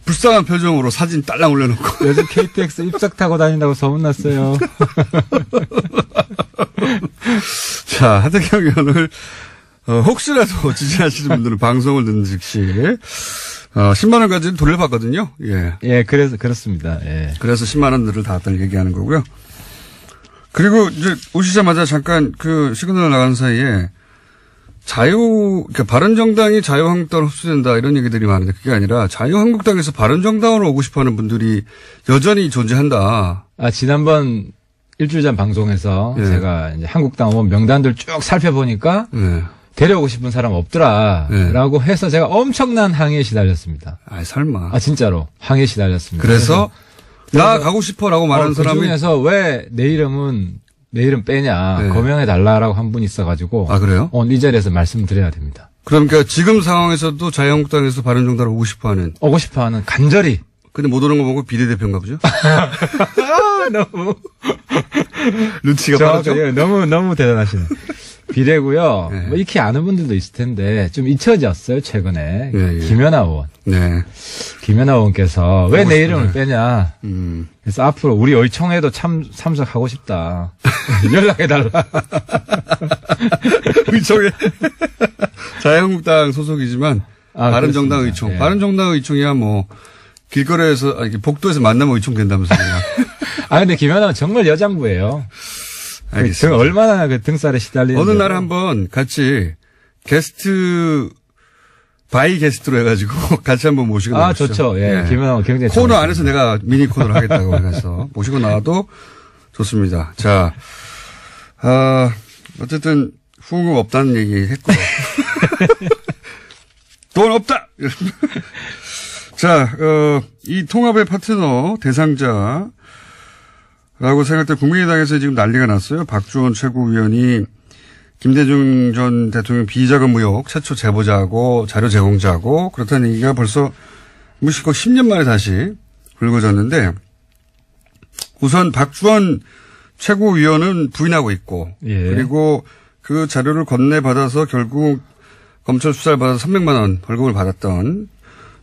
불쌍한 표정으로 사진 딸랑 올려놓고. 요즘 KTX 입석 타고 다닌다고 소문났어요. 자, 하태경 의원을 혹시라도 지지하시는 분들은 방송을 듣는 즉시 10만 원까지는 돌려받거든요. 예. 예, 그렇습니다. 예. 그래서 10만 원들을 다 왔다는 얘기하는 거고요. 그리고 이제 오시자마자 잠깐 시그널 나간 사이에 그러니까 바른정당이 자유한국당으로 흡수된다 이런 얘기들이 많은데 그게 아니라 자유한국당에서 바른정당으로 오고 싶어 하는 분들이 여전히 존재한다. 지난번 일주일 전 방송에서 제가 이제 한국당 의원 명단들 쭉 살펴보니까 데려오고 싶은 사람 없더라라고 해서 제가 엄청난 항의에 시달렸습니다. 설마. 진짜로 항의에 시달렸습니다. 그래서 나 가고 싶어라고 말하는 사람이. 그중에서 왜 내 이름 빼냐. 거명해달라라고 한 분 있어가지고. 그래요? 이 자리에서 말씀드려야 됩니다. 그러니까 지금 상황에서도 자유한국당에서 바른정당으로 오고 싶어 하는 간절히. 근데 못 오는 거 보고 비례대표인가 보죠? 너무. 눈치가 빠르죠? 너무 대단하시네. 비례고요. 네. 뭐 익히 아는 분들도 있을 텐데 좀 잊혀졌어요 최근에. 예. 김연아 의원. 네. 김연아 의원께서 왜 내 이름을 빼냐. 그래서 앞으로 우리 의총에도 참석하고 싶다. 연락해달라. 의총에 자유한국당 소속이지만 바른정당 의총. 예. 바른정당 의총이야 뭐 길거리에서 복도에서 만나면 의총 된다면서요. 근데 김연아는 정말 여장부예요. 알겠습니다. 얼마나 그 등살에 시달리는. 어느 날 한번 같이 바이 게스트로 해가지고 같이 한번 모시고 나오시죠. 좋죠. 예. 김연아 굉장히 코너 안에서 내가 미니 코너를 하겠다고 해서 모시고 나와도 좋습니다. 자, 어쨌든 후원금 없다는 얘기 했고요. 돈 없다! 자, 이 통합의 파트너 대상자라고 생각될 국민의당에서 지금 난리가 났어요. 박주원 최고위원이 김대중 전 대통령 비자금 의혹 최초 제보자고 자료 제공자고 그렇다는 얘기가 벌써 무시코 10년 만에 다시 불거졌는데 우선 박주원 최고위원은 부인하고 있고 예. 그리고 그 자료를 건네받아서 결국 검찰 수사를 받아서 300만 원 벌금을 받았던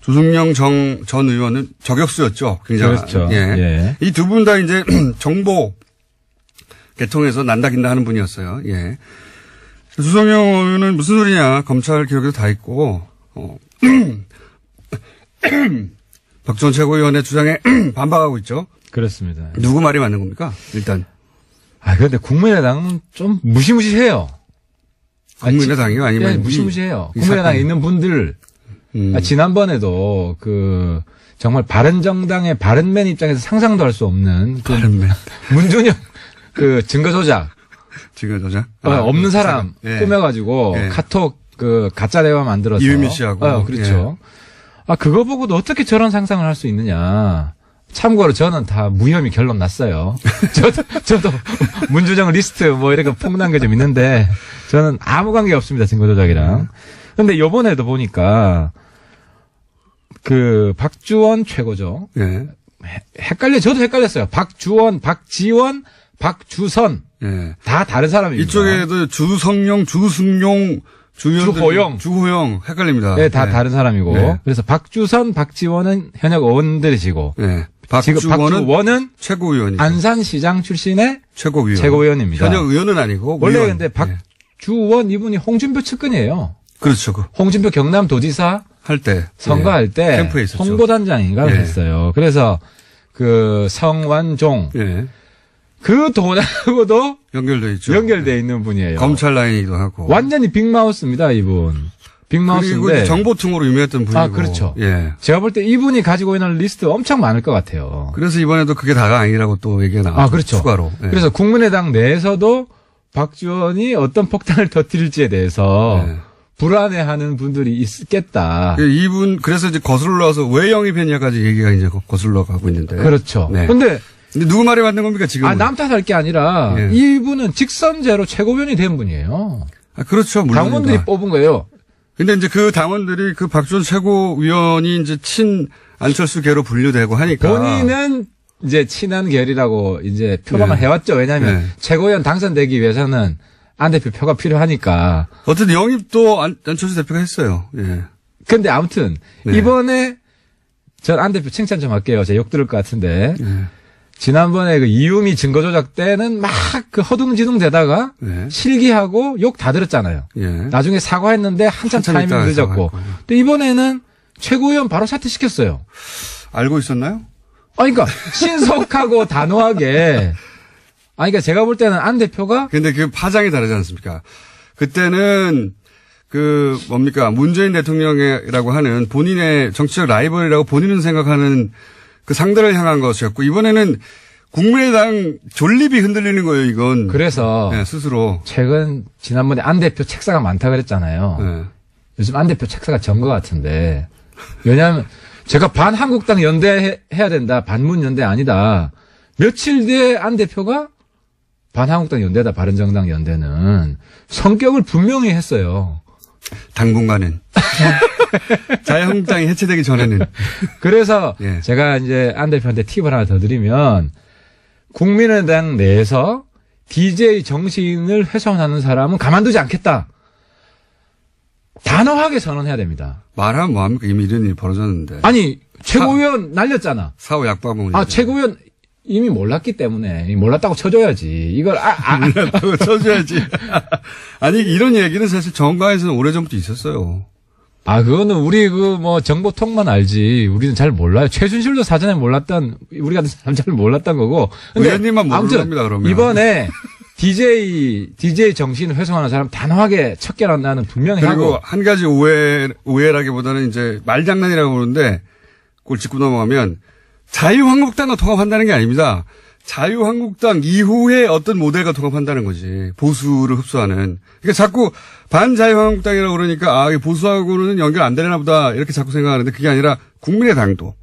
주승용 전 의원은 저격수였죠. 굉장히. 그렇죠. 예. 예. 이 두 분 다 이제 정보 개통해서 난다긴다 하는 분이었어요. 예. 주승용 의원은 무슨 소리냐. 검찰 기록에도 다 있고, 박주원 최고위원의 주장에 반박하고 있죠. 그렇습니다. 누구 말이 맞는 겁니까? 일단. 그런데 국민의당은 좀 무시무시해요. 국민의당이요? 아니면. 무시무시해요. 국민의당에 있는 분들. 지난번에도 정말 바른정당의 바른맨 입장에서 상상도 할 수 없는 바른맨. 문준영 증거 조작. 증거 조작? 없는 사람 예. 꾸며가지고 예. 카톡 가짜 대화 만들어서. 이유미 씨하고. 그렇죠. 예. 그거 보고도 어떻게 저런 상상을 할 수 있느냐. 참고로 저는 다 무혐의 결론 났어요. 저도 문준영 리스트 이렇게 폭로한 게 좀 있는데 저는 아무 관계 없습니다. 증거 조작이랑. 근데 요번에도 보니까 박주원 최고죠. 예. 저도 헷갈렸어요. 박주원, 박지원, 박주선. 예. 다 다른 사람입니다. 이쪽에도 주성용, 주승용, 주호영 헷갈립니다. 네, 다 네. 다른 사람이고. 네. 그래서 박주선, 박지원은 현역 의원들이시고. 네. 박주원은 최고위원이죠. 안산시장 출신의 최고위원입니다. 현역 의원은 아니고. 원래 의원. 근데 박주원 이분이 홍준표 측근이에요. 그렇죠. 홍준표 경남도지사 할 때 선거할 때 캠프에 있었죠. 홍보단장인가 했어요. 그래서 성완종 그 돈하고도 연결돼 있죠. 연결돼 있는 분이에요. 검찰 라인이기도 하고. 완전히 빅마우스입니다, 이분. 빅마우스인데. 그리고 정보통으로 유명했던 분이고. 그렇죠. 예. 제가 볼 때 이분이 가지고 있는 리스트 엄청 많을 것 같아요. 그래서 이번에도 그게 다가 아니라고 또 얘기가 나왔죠. 그렇죠. 추가로. 예. 그래서 국민의당 내에서도 박지원이 어떤 폭탄을 터뜨릴지에 대해서 불안해하는 분들이 있겠다. 이분 그래서 이제 거슬러 와서 왜 영입했냐까지 얘기가 이제 거슬러 가고 있는데. 그렇죠. 네. 근데 누구 말이 맞는 겁니까 지금? 남 탓할 게 아니라 이분은 직선제로 최고위원이 된 분이에요. 그렇죠. 물론입니다. 당원들이 뽑은 거예요. 근데 이제 그 당원들이 그 박주원 최고위원이 이제 친 안철수계로 분류되고 하니까. 본인은 이제 친한 결이라고 이제 표방을 해왔죠. 왜냐하면 최고위원 당선되기 위해서는 안 대표 표가 필요하니까. 어쨌든 영입도 안철수 대표가 했어요. 예. 근데 아무튼 이번에 전 안 대표 칭찬 좀 할게요. 제가 욕 들을 것 같은데. 지난번에 이유미 증거 조작 때는 막 허둥지둥 되다가 실기하고 욕 다 들었잖아요. 나중에 사과했는데 한참 타이밍 늦었고. 근데 이번에는 최고위원 바로 사퇴시켰어요. 알고 있었나요? 그러니까 신속하고 단호하게. 그러니까 제가 볼 때는 안 대표가. 근데 그 파장이 다르지 않습니까? 그때는 문재인 대통령이라고 하는 본인의 정치적 라이벌이라고 본인은 생각하는 그 상대를 향한 것이었고, 이번에는 국민의당 존립이 흔들리는 거예요, 이건. 그래서. 스스로. 지난번에 안 대표 책사가 많다 그랬잖아요. 요즘 안 대표 책사가 전 것 같은데. 왜냐하면 제가 반한국당 연대 해야 된다. 반문 연대 아니다. 며칠 뒤에 안 대표가 반한국당 연대다. 바른정당 연대는 성격을 분명히 했어요. 당분간은. 자유한국당이 해체되기 전에는. 그래서 제가 이제 안 대표한테 팁을 하나 더 드리면 국민의당 내에서 DJ 정신을 훼손하는 사람은 가만두지 않겠다. 단호하게 선언해야 됩니다. 말하면 뭐합니까? 이미 이런 일이 벌어졌는데. 아니, 최고위원 날렸잖아. 사후 약방문. 아, 최고위원 이미 몰랐기 때문에, 몰랐다고 쳐줘야지. 이걸, 몰랐다고 쳐줘야지. 아니, 이런 얘기는 사실 정가에서는 오래전부터 있었어요. 아, 그거는 우리 정보통만 알지. 우리는 잘 몰라요. 최순실도 사전에 몰랐던, 우리 같은 사람 잘 몰랐던 거고. 의원님만 모르는 겁니다, 그러면. 이번에 DJ 정신을 훼손하는 사람 단호하게 척결한다는 분명히 그리고 하고. 한 가지 오해라기보다는 이제 말장난이라고 그러는데 그걸 짚고 넘어가면 자유한국당과 통합한다는 게 아닙니다. 자유한국당 이후에 어떤 모델과 통합한다는 거지. 보수를 흡수하는. 그러니까 자꾸 반자유한국당이라고 그러니까 보수하고는 연결 안 되나 보다 이렇게 자꾸 생각하는데 그게 아니라 국민의당도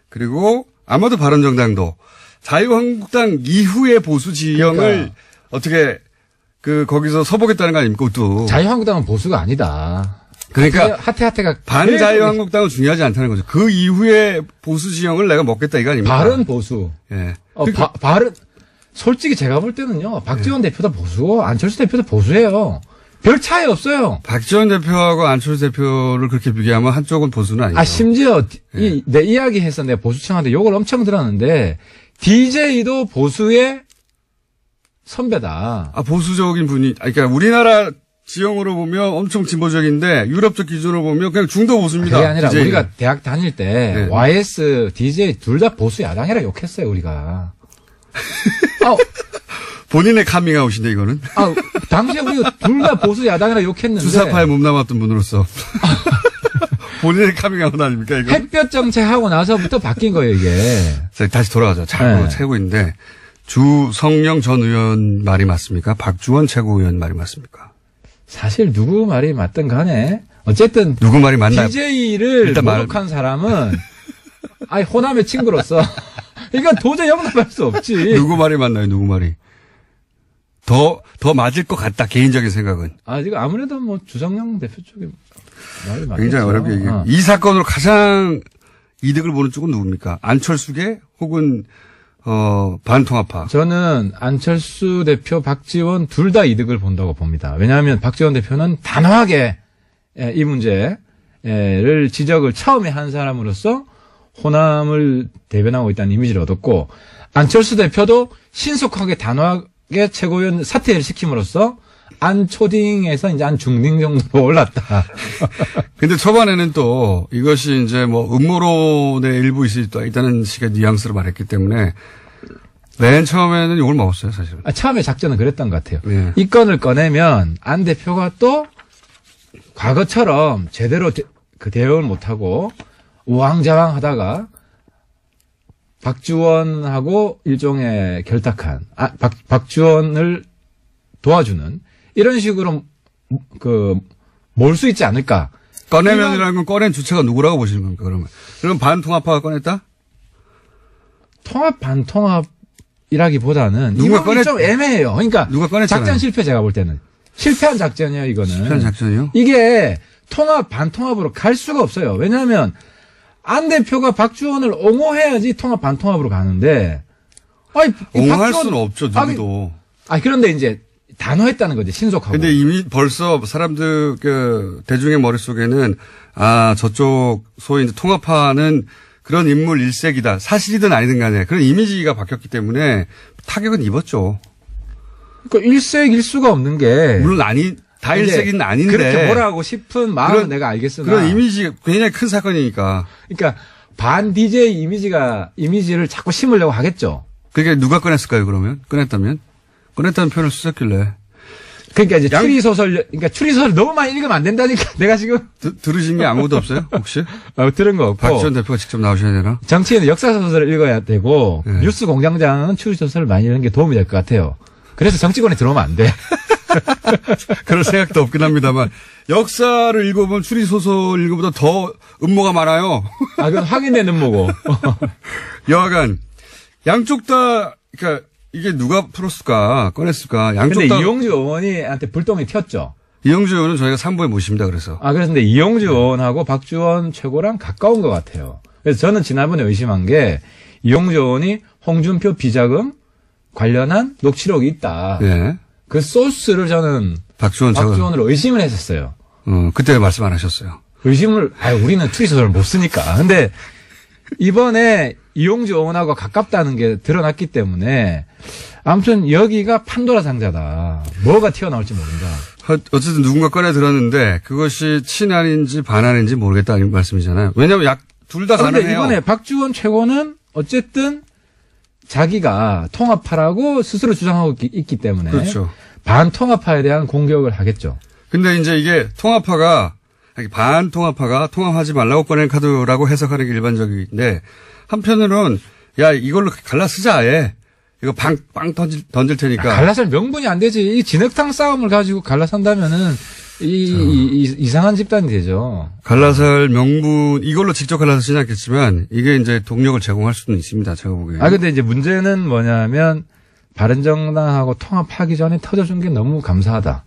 그리고 아마도 바른정당도 자유한국당 이후의 보수 지형을 그러니까. 어떻게 거기서 서보겠다는 거 아닙니까? 또 자유한국당은 보수가 아니다. 그러니까 하태가 반자유한국당은 중요하지 않다는 거죠. 그 이후에 보수 지형을 내가 먹겠다 이거 아닙니까? 바른 보수. 예. 바른 솔직히 제가 볼 때는요. 박지원 대표도 보수고 안철수 대표도 보수예요. 별 차이 없어요. 박지원 대표하고 안철수 대표를 그렇게 비교하면 한쪽은 보수는 아니죠. 심지어 내 이야기해서 내 보수층한테 욕을 엄청 들었는데 DJ도 보수의 선배다. 보수적인 분이 그러니까 우리나라 지형으로 보면 엄청 진보적인데 유럽적 기준으로 보면 그냥 중도 보수입니다. 그게 아니라 DJ는. 우리가 대학 다닐 때 YS, DJ 둘 다 보수 야당이라 욕했어요 우리가. 본인의 카밍아웃인데 이거는. 당시에 우리가 둘 다 보수 야당이라 욕했는데. 주사파에 몸담았던 분으로서. 본인의 카밍아웃 아닙니까 이거? 햇볕 정책하고 나서부터 바뀐 거예요 이게. 자, 다시 돌아가죠. 잘 채고 있는데 주성영 전 의원 말이 맞습니까? 박주원 최고위원 말이 맞습니까? 사실 누구 말이 맞든 간에 어쨌든 누구 말이 맞나요? DJ를 모독한 사람은 호남의 친구로서 이건 도저히 용납할 수 없지. 누구 말이 맞나요? 누구 말이? 더 맞을 것 같다. 개인적인 생각은. 지금 아무래도 주성영 대표 쪽에 말이 맞겠죠. 굉장히 어렵게 얘기해요. 이 사건으로 가장 이득을 보는 쪽은 누굽니까? 안철수계 혹은 반통합파. 저는 안철수 대표, 박지원 둘 다 이득을 본다고 봅니다. 왜냐하면 박지원 대표는 단호하게 이 문제를 지적을 처음에 한 사람으로서 호남을 대변하고 있다는 이미지를 얻었고 안철수 대표도 신속하게 단호하게 최고위원 사퇴를 시킴으로써 안초딩에서 이제 안중딩 정도로 올랐다. 근데 초반에는 또 이것이 이제 음모론의 일부 있을 수 있다는 식의 뉘앙스로 말했기 때문에 맨 처음에는 욕을 먹었어요, 사실은. 처음에 작전은 그랬던 것 같아요. 네. 이 건을 꺼내면 안 대표가 또 과거처럼 제대로 대응을 못하고 우왕좌왕 하다가 박지원하고 일종의 결탁한, 박지원을 도와주는 이런 식으로 몰 수 있지 않을까. 꺼내면이라는 건 꺼낸 주체가 누구라고 보시는 겁니까, 그러면? 그럼 반통합파가 꺼냈다? 통합, 반통합이라기보다는 이건 좀 애매해요. 그러니까 누가 꺼냈잖아요. 작전 실패 제가 볼 때는. 실패한 작전이에요, 이거는. 실패한 작전이요? 이게 통합, 반통합으로 갈 수가 없어요. 왜냐하면 안 대표가 박지원을 옹호해야지 통합, 반통합으로 가는데. 옹호할 수는 없죠, 누구도. 그런데 이제 단호했다는 거지, 신속하고. 근데 이미 벌써 사람들, 대중의 머릿속에는, 저쪽, 소위 이제 통합파는 그런 인물 일색이다. 사실이든 아니든 간에 그런 이미지가 바뀌었기 때문에 타격은 입었죠. 그러니까 일색일수가 없는 게. 물론 다 일색은 아닌데. 그렇게 뭐라 하고 싶은 마음은 내가 알겠으나. 그런 이미지, 굉장히 큰 사건이니까. 그러니까 반 DJ 이미지를 자꾸 심으려고 하겠죠. 그게 누가 꺼냈을까요, 그러면? 꺼냈다면 표현을 쓰셨길래. 그러니까 이제 추리소설 너무 많이 읽으면 안 된다니까. 내가 지금. 들으신 게 아무도 없어요? 혹시? 들은 거 없고. 박지원 대표가 직접 나오셔야 되나? 정치인은 역사소설을 읽어야 되고, 네. 뉴스 공장장은 추리소설을 많이 읽는 게 도움이 될 것 같아요. 그래서 정치권에 들어오면 안 돼. 그럴 생각도 없긴 합니다만. 역사를 읽어보면 추리소설 읽어보다 더 음모가 많아요. 그건 확인된 음모고. 여하간, 양쪽 다, 그러니까, 이게 누가 풀었을까, 꺼냈을까, 양쪽 근데 다. 이용주 의원한테 불똥이 튀었죠. 이용주 의원은 저희가 3부에 모십니다, 그래서. 그런데 이용주 의원하고 박지원 최고랑 가까운 것 같아요. 그래서 저는 지난번에 의심한 게, 이용주 의원이 홍준표 비자금, 관련한 녹취록이 있다. 예. 그 소스를 저는 박주원으로 의심을 했었어요. 그때 말씀 안 하셨어요. 우리는 추리소설을 못 쓰니까. 근데 이번에 이용주 의원하고 가깝다는 게 드러났기 때문에 아무튼 여기가 판도라 상자다. 뭐가 튀어나올지 모른다. 어쨌든 누군가 꺼내 들었는데 그것이 친한인지 반한인지 모르겠다는 말씀이잖아요. 왜냐하면 둘 다 가능해요. 그런데 이번에 박주원 최고는 어쨌든 자기가 통합파라고 스스로 주장하고 있기 때문에 그렇죠. 반통합파에 대한 공격을 하겠죠. 근데 이제 이게 반통합파가 통합하지 말라고 꺼낸 카드라고 해석하는 게 일반적인데 한편으로는 야 이걸로 갈라 쓰자 아예. 이거 빵 던질 테니까. 갈라설 명분이 안 되지. 이 진흙탕 싸움을 가지고 갈라선다면은 이상한 집단이 되죠. 갈라설 명분 이걸로 직접 갈라서지는 않겠지만 이게 이제 동력을 제공할 수는 있습니다. 제가 보기에. 근데 이제 문제는 뭐냐면 바른정당하고 통합하기 전에 터져준 게 너무 감사하다.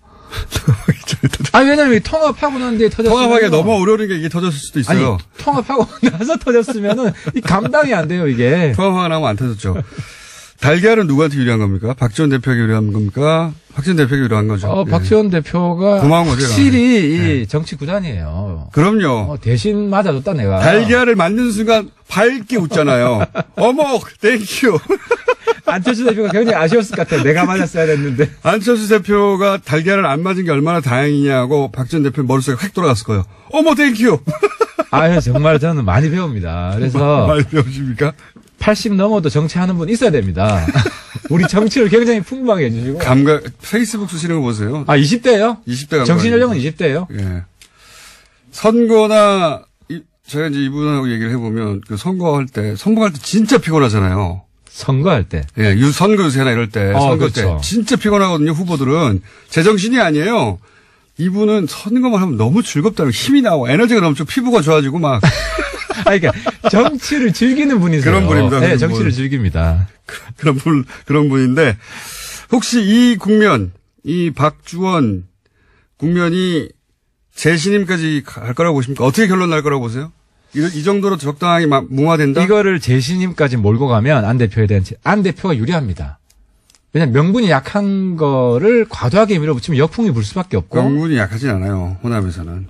왜냐면 통합하고 난 뒤에 터졌으면. 통합하기가 너무 어려운 게 이게 터졌을 수도 있어요. 아니, 통합하고 나서 터졌으면은 이 감당이 안 돼요, 이게. 통합하고 나면 안 터졌죠. 달걀은 누구한테 유리한 겁니까? 박지원 대표에게 유리한 겁니까? 박지원 대표에게 유리한 거죠. 박지원 대표가 고마운 거죠. 확실히 이 정치 구단이에요. 그럼요. 대신 맞아줬다 내가. 달걀을 만든 순간 밝게 웃잖아요. 어머, 땡큐. 안철수 대표가 굉장히 아쉬웠을 것 같아요. 내가 맞았어야 됐는데. 안철수 대표가 달걀을 안 맞은 게 얼마나 다행이냐고 박지원 대표 머릿속에 획 돌아갔을 거예요. 어머, 땡큐. 정말 저는 많이 배웁니다. 그래서. 많이 배우십니까? 80 넘어도 정치하는 분 있어야 됩니다. 우리 정치를 굉장히 풍부하게 해주시고. 페이스북 쓰시는 거 보세요. 20대요? 20대 정신연령은 20대예요. 예. 선거나, 제가 이제 이분하고 얘기를 해보면, 선거할 때 진짜 피곤하잖아요. 선거할 때? 예, 선거 유세나 이럴 때. 선거 그렇죠. 때. 진짜 피곤하거든요, 후보들은. 제정신이 아니에요. 이분은 선거만 하면 너무 즐겁다고 힘이 나고 에너지가 넘치고 피부가 좋아지고 막. 그러니까 정치를 즐기는 분이세요. 그런 분입니다. 네, 정치를 즐깁니다. 그런 분인데 혹시 이 국면, 이 박주원 국면이 재신임까지 갈 거라고 보십니까? 어떻게 결론 날 거라고 보세요? 이 정도로 적당하게 무마된다? 이거를 재신임까지 몰고 가면 안 대표가 유리합니다. 왜냐하면 명분이 약한 거를 과도하게 밀어붙이면 역풍이 불 수밖에 없고. 명분이 약하진 않아요. 호남에서는.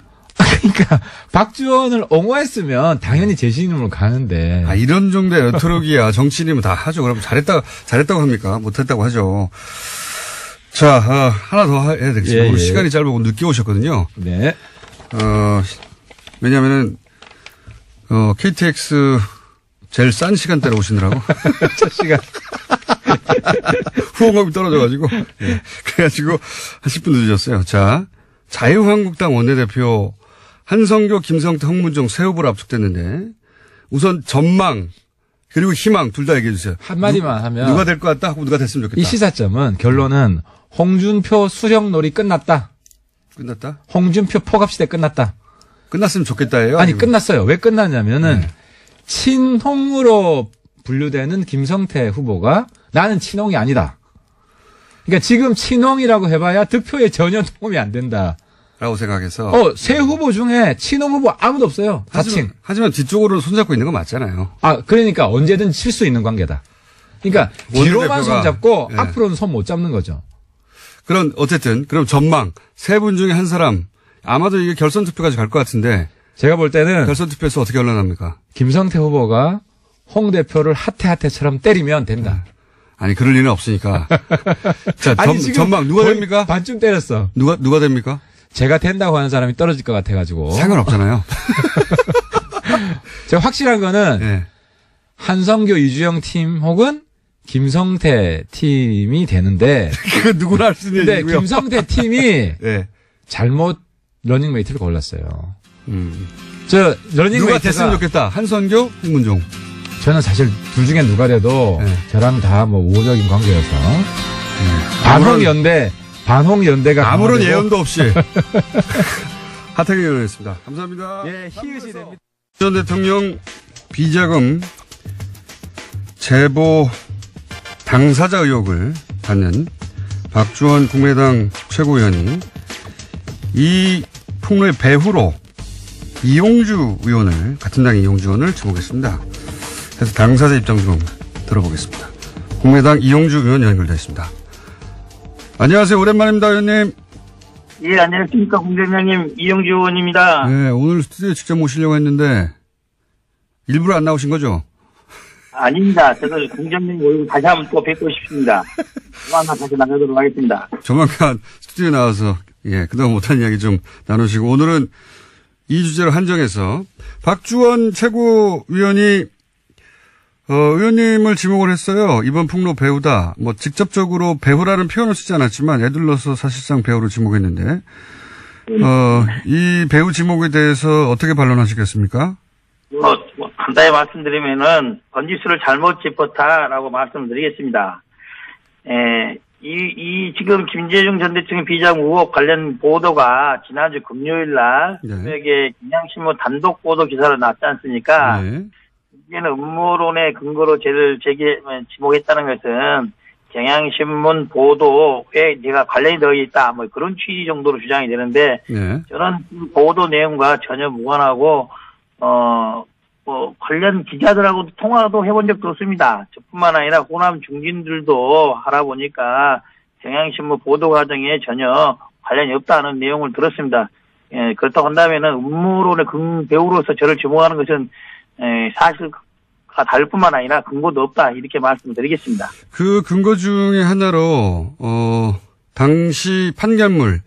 그러니까 박주원을 옹호했으면 당연히 재신임으로 가는데. 이런 정도의 여토록이야. 정치인이면 다 하죠. 그럼 잘했다고 합니까? 못했다고 하죠. 자, 하나 더 해야 되겠습니다. 오늘 시간이 짧고 늦게 오셨거든요. 네. 왜냐면은 KTX 제일 싼 시간대로 오시느라고. 첫 시간. 후원금이 떨어져가지고. 네. 그래가지고 한 10분 늦으셨어요. 자, 자유한국당 원내대표 한성교, 김성태, 홍문종 새 후보로 압축됐는데 우선 전망 그리고 희망 둘 다 얘기해 주세요. 한마디만 하면. 누가 될 것 같다 하고 누가 됐으면 좋겠다. 이 시사점은 결론은 홍준표 수령놀이 끝났다. 끝났다? 홍준표 포갑시대 끝났다. 끝났으면 좋겠다예요? 아니 끝났어요. 왜 끝났냐면은 친홍으로 분류되는 김성태 후보가 나는 친홍이 아니다. 그러니까 지금 친홍이라고 해봐야 득표에 전혀 도움이 안 된다. 라고 생각해서. 새 후보 중에 친홍 후보 아무도 없어요. 하지만 뒤쪽으로 손잡고 있는 건 맞잖아요. 그러니까 언제든 칠 수 있는 관계다. 그러니까 뒤로만 손잡고 앞으로는 손 못 잡는 거죠. 그럼 전망. 세 분 중에 한 사람. 아마도 이게 결선 투표까지 갈 것 같은데. 제가 볼 때는. 결선 투표에서 어떻게 결론납니까? 김성태 후보가 홍 대표를 하태하태처럼 때리면 된다. 아니, 그럴 리는 없으니까. 자, 전망 누가 됩니까? 반쯤 때렸어. 누가 됩니까? 제가 된다고 하는 사람이 떨어질 것 같아가지고. 상관없잖아요. 제가 확실한 거는 한성교 이주영 팀 혹은 김성태 팀이 되는데. 그거 누구나 할 수 있는 얘기고요. 근데 김성태 팀이 잘못 러닝메이트를 골랐어요. 저 러닝메이트가 누가 됐으면 좋겠다. 한성교, 홍문종. 저는 사실 둘 중에 누가 돼도 저랑 다 우호적인 관계여서 반홍연대가 아무런 예언도 없이 하태경 의원이었습니다. 감사합니다. 히읗이 됩니다. 전 대통령 비자금 제보 당사자 의혹을 받는 박주원 국민의당 최고위원이 이 폭로의 배후로 같은 당의 이용주 의원을 지목했습니다. 그래서 당사자 입장 좀 들어보겠습니다. 국민의당 이용주 의원 연결되어 있습니다. 안녕하세요. 오랜만입니다, 의원님. 예, 안녕하십니까. 공장장님, 이용주 의원입니다. 네, 오늘 스튜디오에 직접 모시려고 했는데, 일부러 안 나오신 거죠? 아닙니다. 저도 공장장님 얼굴 다시 한번 또 뵙고 싶습니다. 조만간 다시 나가도록 하겠습니다. 조만간 스튜디오에 나와서, 예, 그동안 못한 이야기 좀 나누시고, 오늘은 이 주제를 한정해서, 박주원 최고위원이, 의원님을 지목을 했어요. 이번 폭로 배우다. 뭐, 직접적으로 배우라는 표현을 쓰지 않았지만, 애들러서 사실상 배우로 지목했는데, 이 배우 지목에 대해서 어떻게 반론하시겠습니까? 간단히 말씀드리면은, 번지수를 잘못 짚었다라고 말씀드리겠습니다. 지금 김대중 전 대통령 비자금 의혹 관련 보도가 지난주 금요일 날, 새벽에 경향신문 단독 보도 기사로 났지 않습니까? 네. 이게는 음모론의 근거로 죄를 지목했다는 것은 경향신문 보도에 내가 관련이 되어 있다, 뭐 그런 취지 정도로 주장이 되는데, 네. 저는 그 보도 내용과 전혀 무관하고, 관련 기자들하고도 통화도 해본 적도 없습니다. 저뿐만 아니라 호남 중진들도 하다 보니까 경향신문 보도 과정에 전혀 관련이 없다는 내용을 들었습니다. 예, 그렇다고 한다면은 음모론의 배우로서 저를 지목하는 것은 사실과 다를 뿐만 아니라 근거도 없다, 이렇게 말씀드리겠습니다. 그 근거 중에 하나로 당시 판결물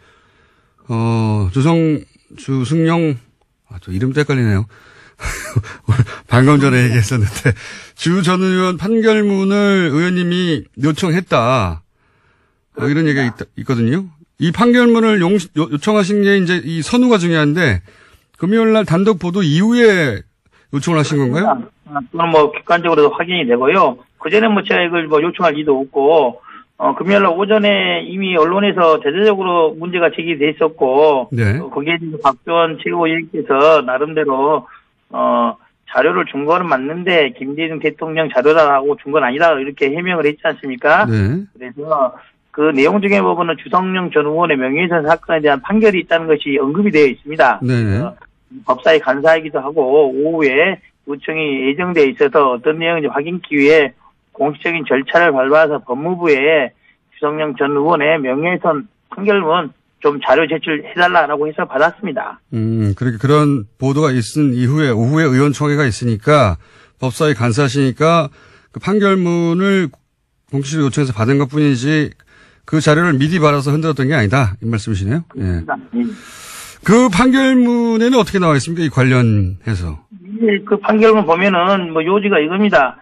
주승용 또 이름도 헷갈리네요. 방금 전에 얘기했었는데 주 전 의원 판결문을 의원님이 요청했다, 이런 얘기가 있거든요. 이 판결문을 요청하신 게 이제 이 선우가 중요한데, 금요일 날 단독 보도 이후에 요청을 하신 건가요? 그건 뭐 객관적으로 확인이 되고요. 그전에 뭐 제가 이걸 뭐 요청할 리도 없고, 금요일 날 오전에 이미 언론에서 대대적으로 문제가 제기돼 있었고, 네. 거기에 대해서 박주원 최고위원께서 나름대로 자료를 준 거는 맞는데 김대중 대통령 자료라고 준 건 아니다, 이렇게 해명을 했지 않습니까? 네. 그래서 그 내용 중에 보면은 주성용 전 의원의 명예훼손 사건에 대한 판결이 있다는 것이 언급이 되어 있습니다. 네. 법사위 간사이기도 하고 오후에 요청이 예정되어 있어서 어떤 내용인지 확인하기 위해 공식적인 절차를 밟아서 법무부에 주성용 전 의원의 명예훼손 판결문 좀 자료 제출해달라고 해서 받았습니다. 그렇게 그런 보도가 있은 이후에 오후에 의원총회가 있으니까 법사위 간사시니까 그 판결문을 공식적으로 요청해서 받은 것 뿐이지 그 자료를 미리 받아서 흔들었던 게 아니다, 이 말씀이시네요. 예. 그 판결문에는 어떻게 나와 있습니까? 이 관련해서. 예, 그 판결문 보면은 뭐 요지가 이겁니다.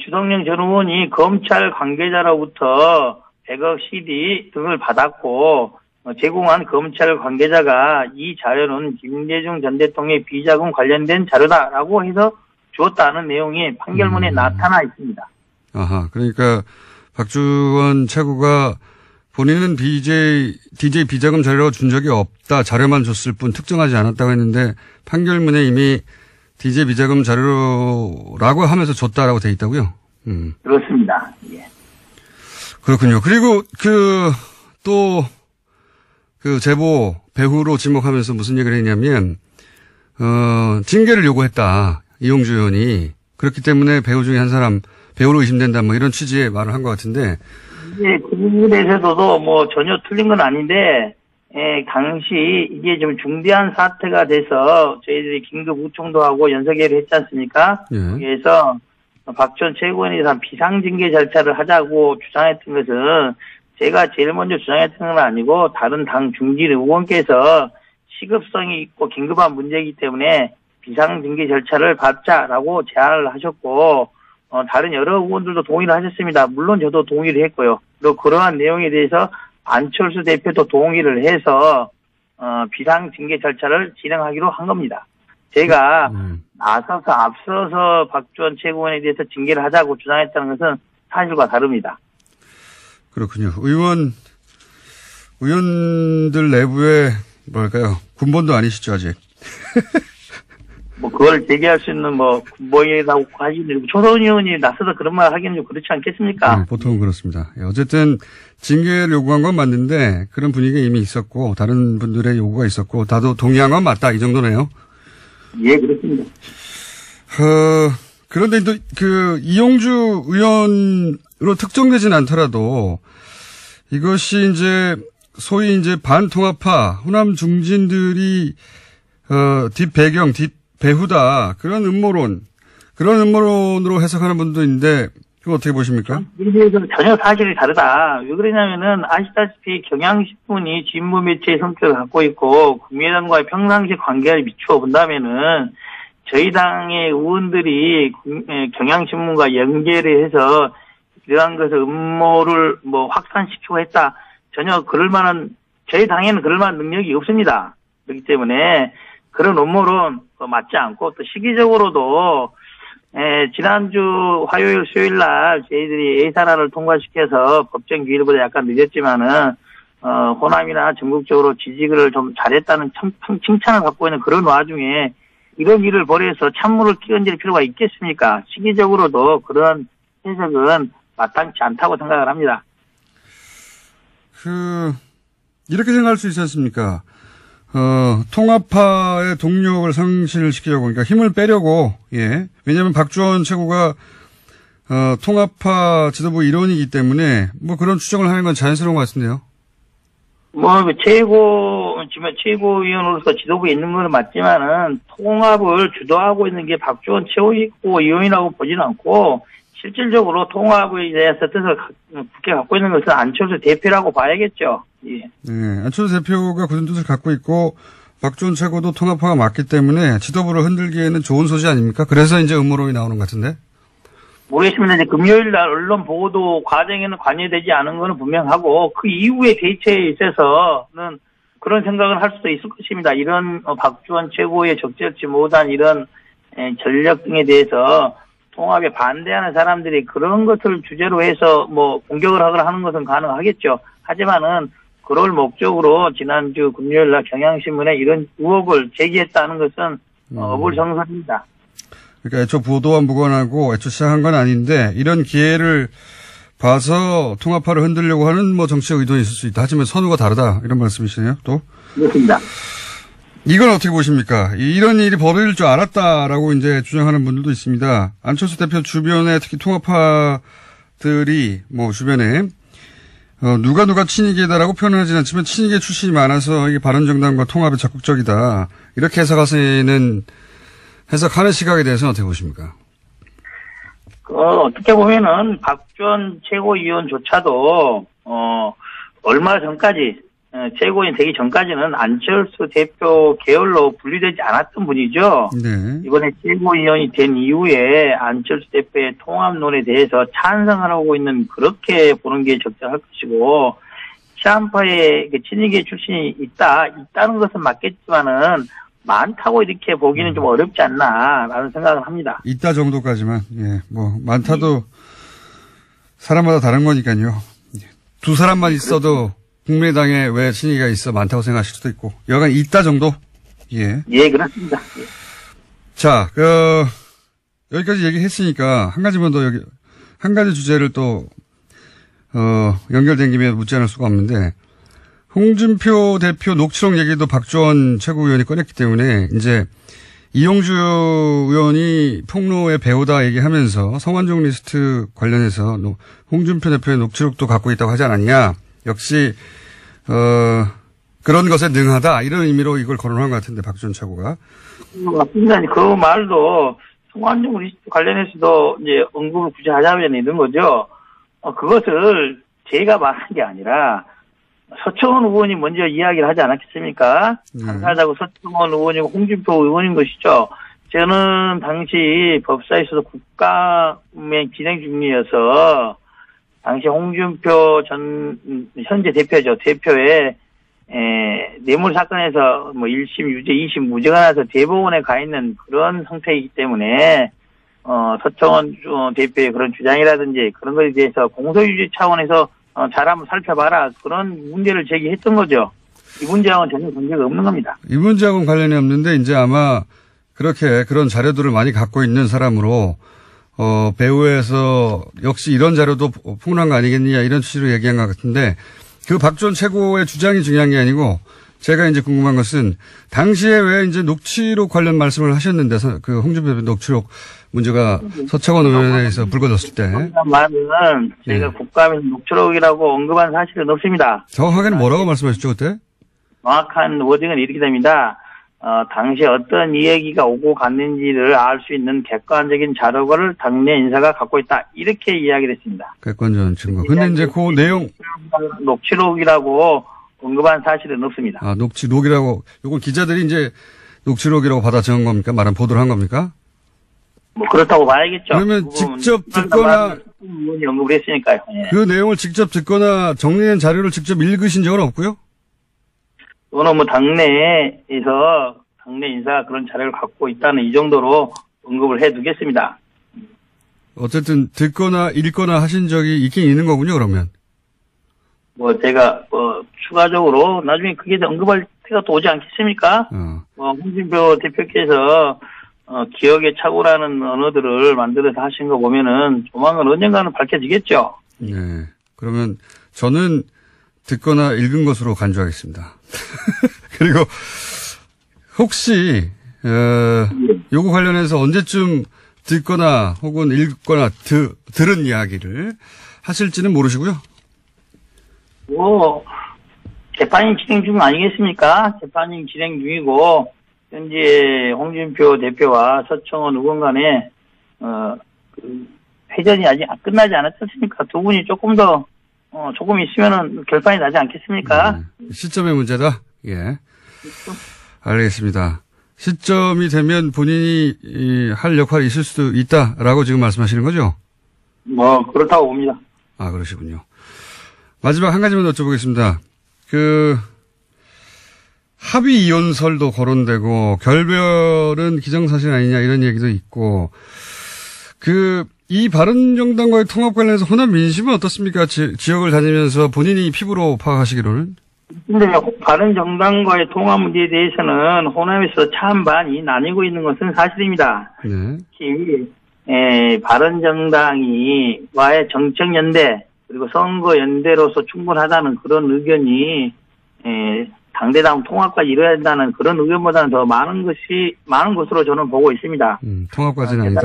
주성용 전 의원이 검찰 관계자로부터 100억 CD 등을 받았고, 제공한 검찰 관계자가 이 자료는 김대중 전 대통령의 비자금 관련된 자료다라고 해서 주었다는 내용이 판결문에 나타나 있습니다. 아하, 그러니까 박주원 최고가 본인은 DJ 비자금 자료라고 준 적이 없다, 자료만 줬을 뿐 특정하지 않았다고 했는데 판결문에 이미 DJ 비자금 자료라고 하면서 줬다라고 돼 있다고요? 그렇습니다. 예. 그렇군요. 그리고 그 제보 배우로 지목하면서 무슨 얘기를 했냐면, 징계를 요구했다, 이용주 의원이. 그렇기 때문에 배우 중에 한 사람 배우로 의심된다, 뭐 이런 취지의 말을 한 것 같은데. 예, 그 부분에 대해서도 뭐 전혀 틀린 건 아닌데, 당시 이게 좀 중대한 사태가 돼서 저희들이 긴급 우총도 하고 연석회의를 했지 않습니까? 예. 그래서 박주원 최고위원에 대한 비상징계 절차를 하자고 주장했던 것은 제가 제일 먼저 주장했던 건 아니고 다른 당 중진 의원께서 시급성이 있고 긴급한 문제이기 때문에 비상징계 절차를 밟자라고 제안을 하셨고, 다른 여러 의원들도 동의를 하셨습니다. 물론 저도 동의를 했고요. 그리고 그러한 내용에 대해서 안철수 대표도 동의를 해서 비상징계 절차를 진행하기로 한 겁니다. 제가 나서서 앞서서 박주원 최고위원에 대해서 징계를 하자고 주장했다는 것은 사실과 다릅니다. 그렇군요. 의원들 내부에 뭐랄까요, 군번도 아니시죠, 아직? 뭐 그걸 제기할 수 있는 군번이라고 하시는, 초선 의원이 나서서 그런 말 하기는 좀 그렇지 않겠습니까? 보통은 그렇습니다. 어쨌든 징계를 요구한 건 맞는데 그런 분위기가 이미 있었고 다른 분들의 요구가 있었고 다도 동의한 건 맞다, 이 정도네요. 예, 그렇습니다. 그런데 또 이용주 의원으로 특정되진 않더라도 이것이 이제 소위 이제 반통합파 호남 중진들이 뒷배경, 뒷배후다 그런 음모론으로 해석하는 분도 있는데 그거 어떻게 보십니까? 이게 전혀 사실이 다르다. 왜 그러냐면은 아시다시피 경향신문이 진보 매체의 성격을 갖고 있고 국민의당과의 평상시 관계를 미추어 본다면은 저희 당의 의원들이 경향신문과 연계를 해서 이러한 것을 음모를 확산시키고 했다. 전혀 저희 당에는 그럴 만한 능력이 없습니다. 그렇기 때문에 그런 음모론 맞지 않고 또 시기적으로도 지난주 화요일 수요일 날 저희들이 예산안을 통과시켜서 법정 기일보다 약간 늦었지만은 호남이나 전국적으로 지지를 좀 잘했다는 칭찬을 받고 있는 그런 와중에 이런 일을 벌여서 찬물을 끼얹을 필요가 있겠습니까? 시기적으로도 그런 해석은 마땅치 않다고 생각을 합니다. 이렇게 생각할 수 있지 않습니까? 통합파의 동력을 상실시키려고, 그러니까 힘을 빼려고, 예. 왜냐면 박주원 최고가, 통합파 지도부 일원이기 때문에, 그런 추정을 하는 건 자연스러운 것 같은데요. 최고위원으로서 지도부에 있는 건 맞지만은, 통합을 주도하고 있는 게 박주원 최고위원이라고 보지는 않고, 실질적으로 통합에 대해서 뜻을 굳게 갖고 있는 것은 안철수 대표라고 봐야겠죠. 예. 네, 안철수 대표가 굳은 뜻을 갖고 있고 박주원 최고도 통합파가 맞기 때문에 지도부를 흔들기에는 좋은 소지 아닙니까? 그래서 이제 음모론이 나오는 것 같은데. 모르겠습니다. 이제 금요일 날 언론 보도 과정에는 관여되지 않은 것은 분명하고 그 이후의 대처에 있어서는 그런 생각을 할 수도 있을 것입니다. 이런 박주원 최고의 적절치 못한 이런 전력 등에 대해서 통합에 반대하는 사람들이 그런 것을 주제로 해서 공격을 하거나 하는 것은 가능하겠죠. 하지만은 그럴 목적으로 지난주 금요일 날 경향신문에 이런 의혹을 제기했다는 것은 어불성설입니다. 그러니까 애초 보도와 무관하고 애초 시작한 건 아닌데 이런 기회를 봐서 통합파를 흔들려고 하는 정치적 의도는 있을 수 있다. 하지만 선후가 다르다. 이런 말씀이시네요. 또. 그렇습니다. 이건 어떻게 보십니까? 이런 일이 벌어질 줄 알았다라고 이제 주장하는 분들도 있습니다. 안철수 대표 주변에 특히 통합파들이 주변에 누가 친이계다라고 표현은 하진 않지만 친이계 출신이 많아서 이게 바른정당과 통합에 적극적이다. 이렇게 해석하는 시각에 대해서는 어떻게 보십니까? 어떻게 보면은 박주원 최고위원조차도 얼마 전까지 최고위원 되기 전까지는 안철수 대표 계열로 분리되지 않았던 분이죠. 네. 이번에 최고위원이 된 이후에 안철수 대표의 통합론에 대해서 찬성을 하고 있는 그렇게 보는 게 적절할 것이고 시한파의 친이계 출신이 있다는 것은 맞겠지만은 많다고 이렇게 보기는 좀 어렵지 않나라는 생각을 합니다. 있다 정도까지만 많다도 사람마다 다른 거니까요. 두 사람만 있어도 국민의당에 왜 친이계가 있어 많다고 생각하실 수도 있고 여간 있다 정도? 예. 예, 그렇습니다. 예. 자, 여기까지 얘기했으니까 한 가지 주제를 또 연결된 김에 묻지 않을 수가 없는데 홍준표 대표 녹취록 얘기도 박주원 최고위원이 꺼냈기 때문에 이제 이용주 의원이 폭로의 배우다 얘기하면서 성완종 리스트 관련해서 홍준표 대표의 녹취록도 갖고 있다고 하지 않았냐. 역시 그런 것에 능하다 이런 의미로 이걸 거론한 것 같은데 박주원 최고가 맞습니다. 그 말도 성완종 리스트 관련해서도 이제 언급을 굳이 하자면 있는 거죠. 그것을 제가 말한 게 아니라 서청원 의원이 먼저 이야기를 하지 않았겠습니까? 당사자고 서청원 의원이고 홍준표 의원인 것이죠. 저는 당시 법사에서도 국감에 진행 중이어서 당시 홍준표 현재 대표죠. 대표의, 뇌물 사건에서 1심, 유죄, 2심 무죄가 나서 대법원에 가 있는 그런 상태이기 때문에, 서청원 대표의 그런 주장이라든지 그런 것에 대해서 공소유지 차원에서 잘 한번 살펴봐라. 그런 문제를 제기했던 거죠. 이 문제하고는 전혀 관계가 없는 겁니다. 이 문제하고는 관련이 없는데 이제 아마 그렇게 그런 자료들을 많이 갖고 있는 사람으로 배후에서 역시 이런 자료도 폭로한 거 아니겠느냐 이런 취지로 얘기한 것 같은데 그 박주원 최고의 주장이 중요한 게 아니고 제가 이제 궁금한 것은 당시에 왜 이제 녹취록 관련 말씀을 하셨는데 그 홍준표 녹취록 문제가 서창원 의원회에서 불거졌을 때 말은 제가 국감에서 녹취록이라고 언급한 사실은 없습니다. 정확하게는 뭐라고 말씀하셨죠 그때? 정확한 워딩은 이렇게 됩니다. 당시에 어떤 이야기가 오고 갔는지를 알 수 있는 객관적인 자료를 당내 인사가 갖고 있다. 이렇게 이야기를 했습니다. 객관적인 증거. 근데 이제 그 내용. 녹취록이라고 언급한 사실은 없습니다. 아, 녹취록이라고, 요건 기자들이 이제 녹취록이라고 받아 적은 겁니까? 말한 보도를 한 겁니까? 뭐 그렇다고 봐야겠죠. 그러면 직접 듣거나. 의원이 언급을 했으니까요. 예. 그 내용을 직접 듣거나 정리된 자료를 직접 읽으신 적은 없고요? 또는 뭐 당내에서 당내 인사가 그런 자료를 갖고 있다는 이 정도로 언급을 해두겠습니다. 어쨌든 듣거나 읽거나 하신 적이 있긴 있는 거군요, 그러면. 뭐 제가 추가적으로 나중에 그게 언급할 때가 또 오지 않겠습니까? 홍준표 대표께서 기억의 착오라는 언어들을 만들어서 하신 거 보면은 조만간 언젠가는 밝혀지겠죠. 네. 그러면 저는 듣거나 읽은 것으로 간주하겠습니다. 그리고 혹시 요거 관련해서 언제쯤 듣거나 혹은 읽거나 들은 이야기를 하실지는 모르시고요. 재판이 진행 중 아니겠습니까? 재판이 진행 중이고 현재 홍준표 대표와 서청원 의원 간에 회전이 아직 끝나지 않았지 않습니까? 두 분이 조금 있으면은 결판이 나지 않겠습니까? 시점의 문제다? 예. 알겠습니다. 시점이 되면 본인이 할 역할이 있을 수도 있다라고 지금 말씀하시는 거죠? 뭐 그렇다고 봅니다. 아, 그러시군요. 마지막 한 가지만 여쭤보겠습니다. 합의 이혼설도 거론되고 결별은 기정사실 아니냐 이런 얘기도 있고 이 바른정당과의 통합 관련해서 호남 민심은 어떻습니까? 지역을 다니면서 본인이 피부로 파악하시기로는? 근데 바른정당과의 통합 문제에 대해서는 호남에서 찬반이 나뉘고 있는 것은 사실입니다. 네. 특히 바른정당과의 정책연대 그리고 선거연대로서 충분하다는 그런 의견이 당대당 통합까지 이뤄야 한다는 그런 의견보다는 더 많은 것으로 저는 보고 있습니다. 통합까지는 아니다.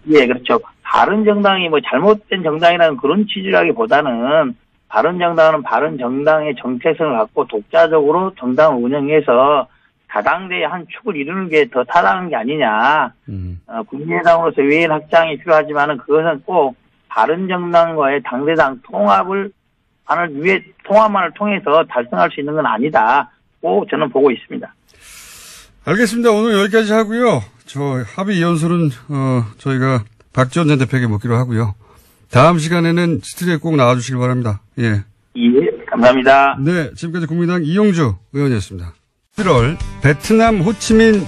예, 그렇죠. 바른정당이 뭐 잘못된 정당이라는 그런 취지라기보다는 바른정당은 바른정당의 정체성을 갖고 독자적으로 정당을 운영해서 다당대의 한 축을 이루는 게 더 타당한 게 아니냐. 국민의당으로서 외연 확장이 필요하지만은 그것은 꼭 바른정당과의 당대당 통합만을 통해서 달성할 수 있는 건 아니다고 저는 보고 있습니다. 알겠습니다. 오늘 여기까지 하고요. 합의 이혼설은 저희가 박지원 전 대표에게 묻기로 하고요. 다음 시간에는 스튜디오에 꼭 나와주시길 바랍니다. 예. 예, 감사합니다. 네, 지금까지 국민의당 이용주 의원이었습니다. 11월 베트남 호치민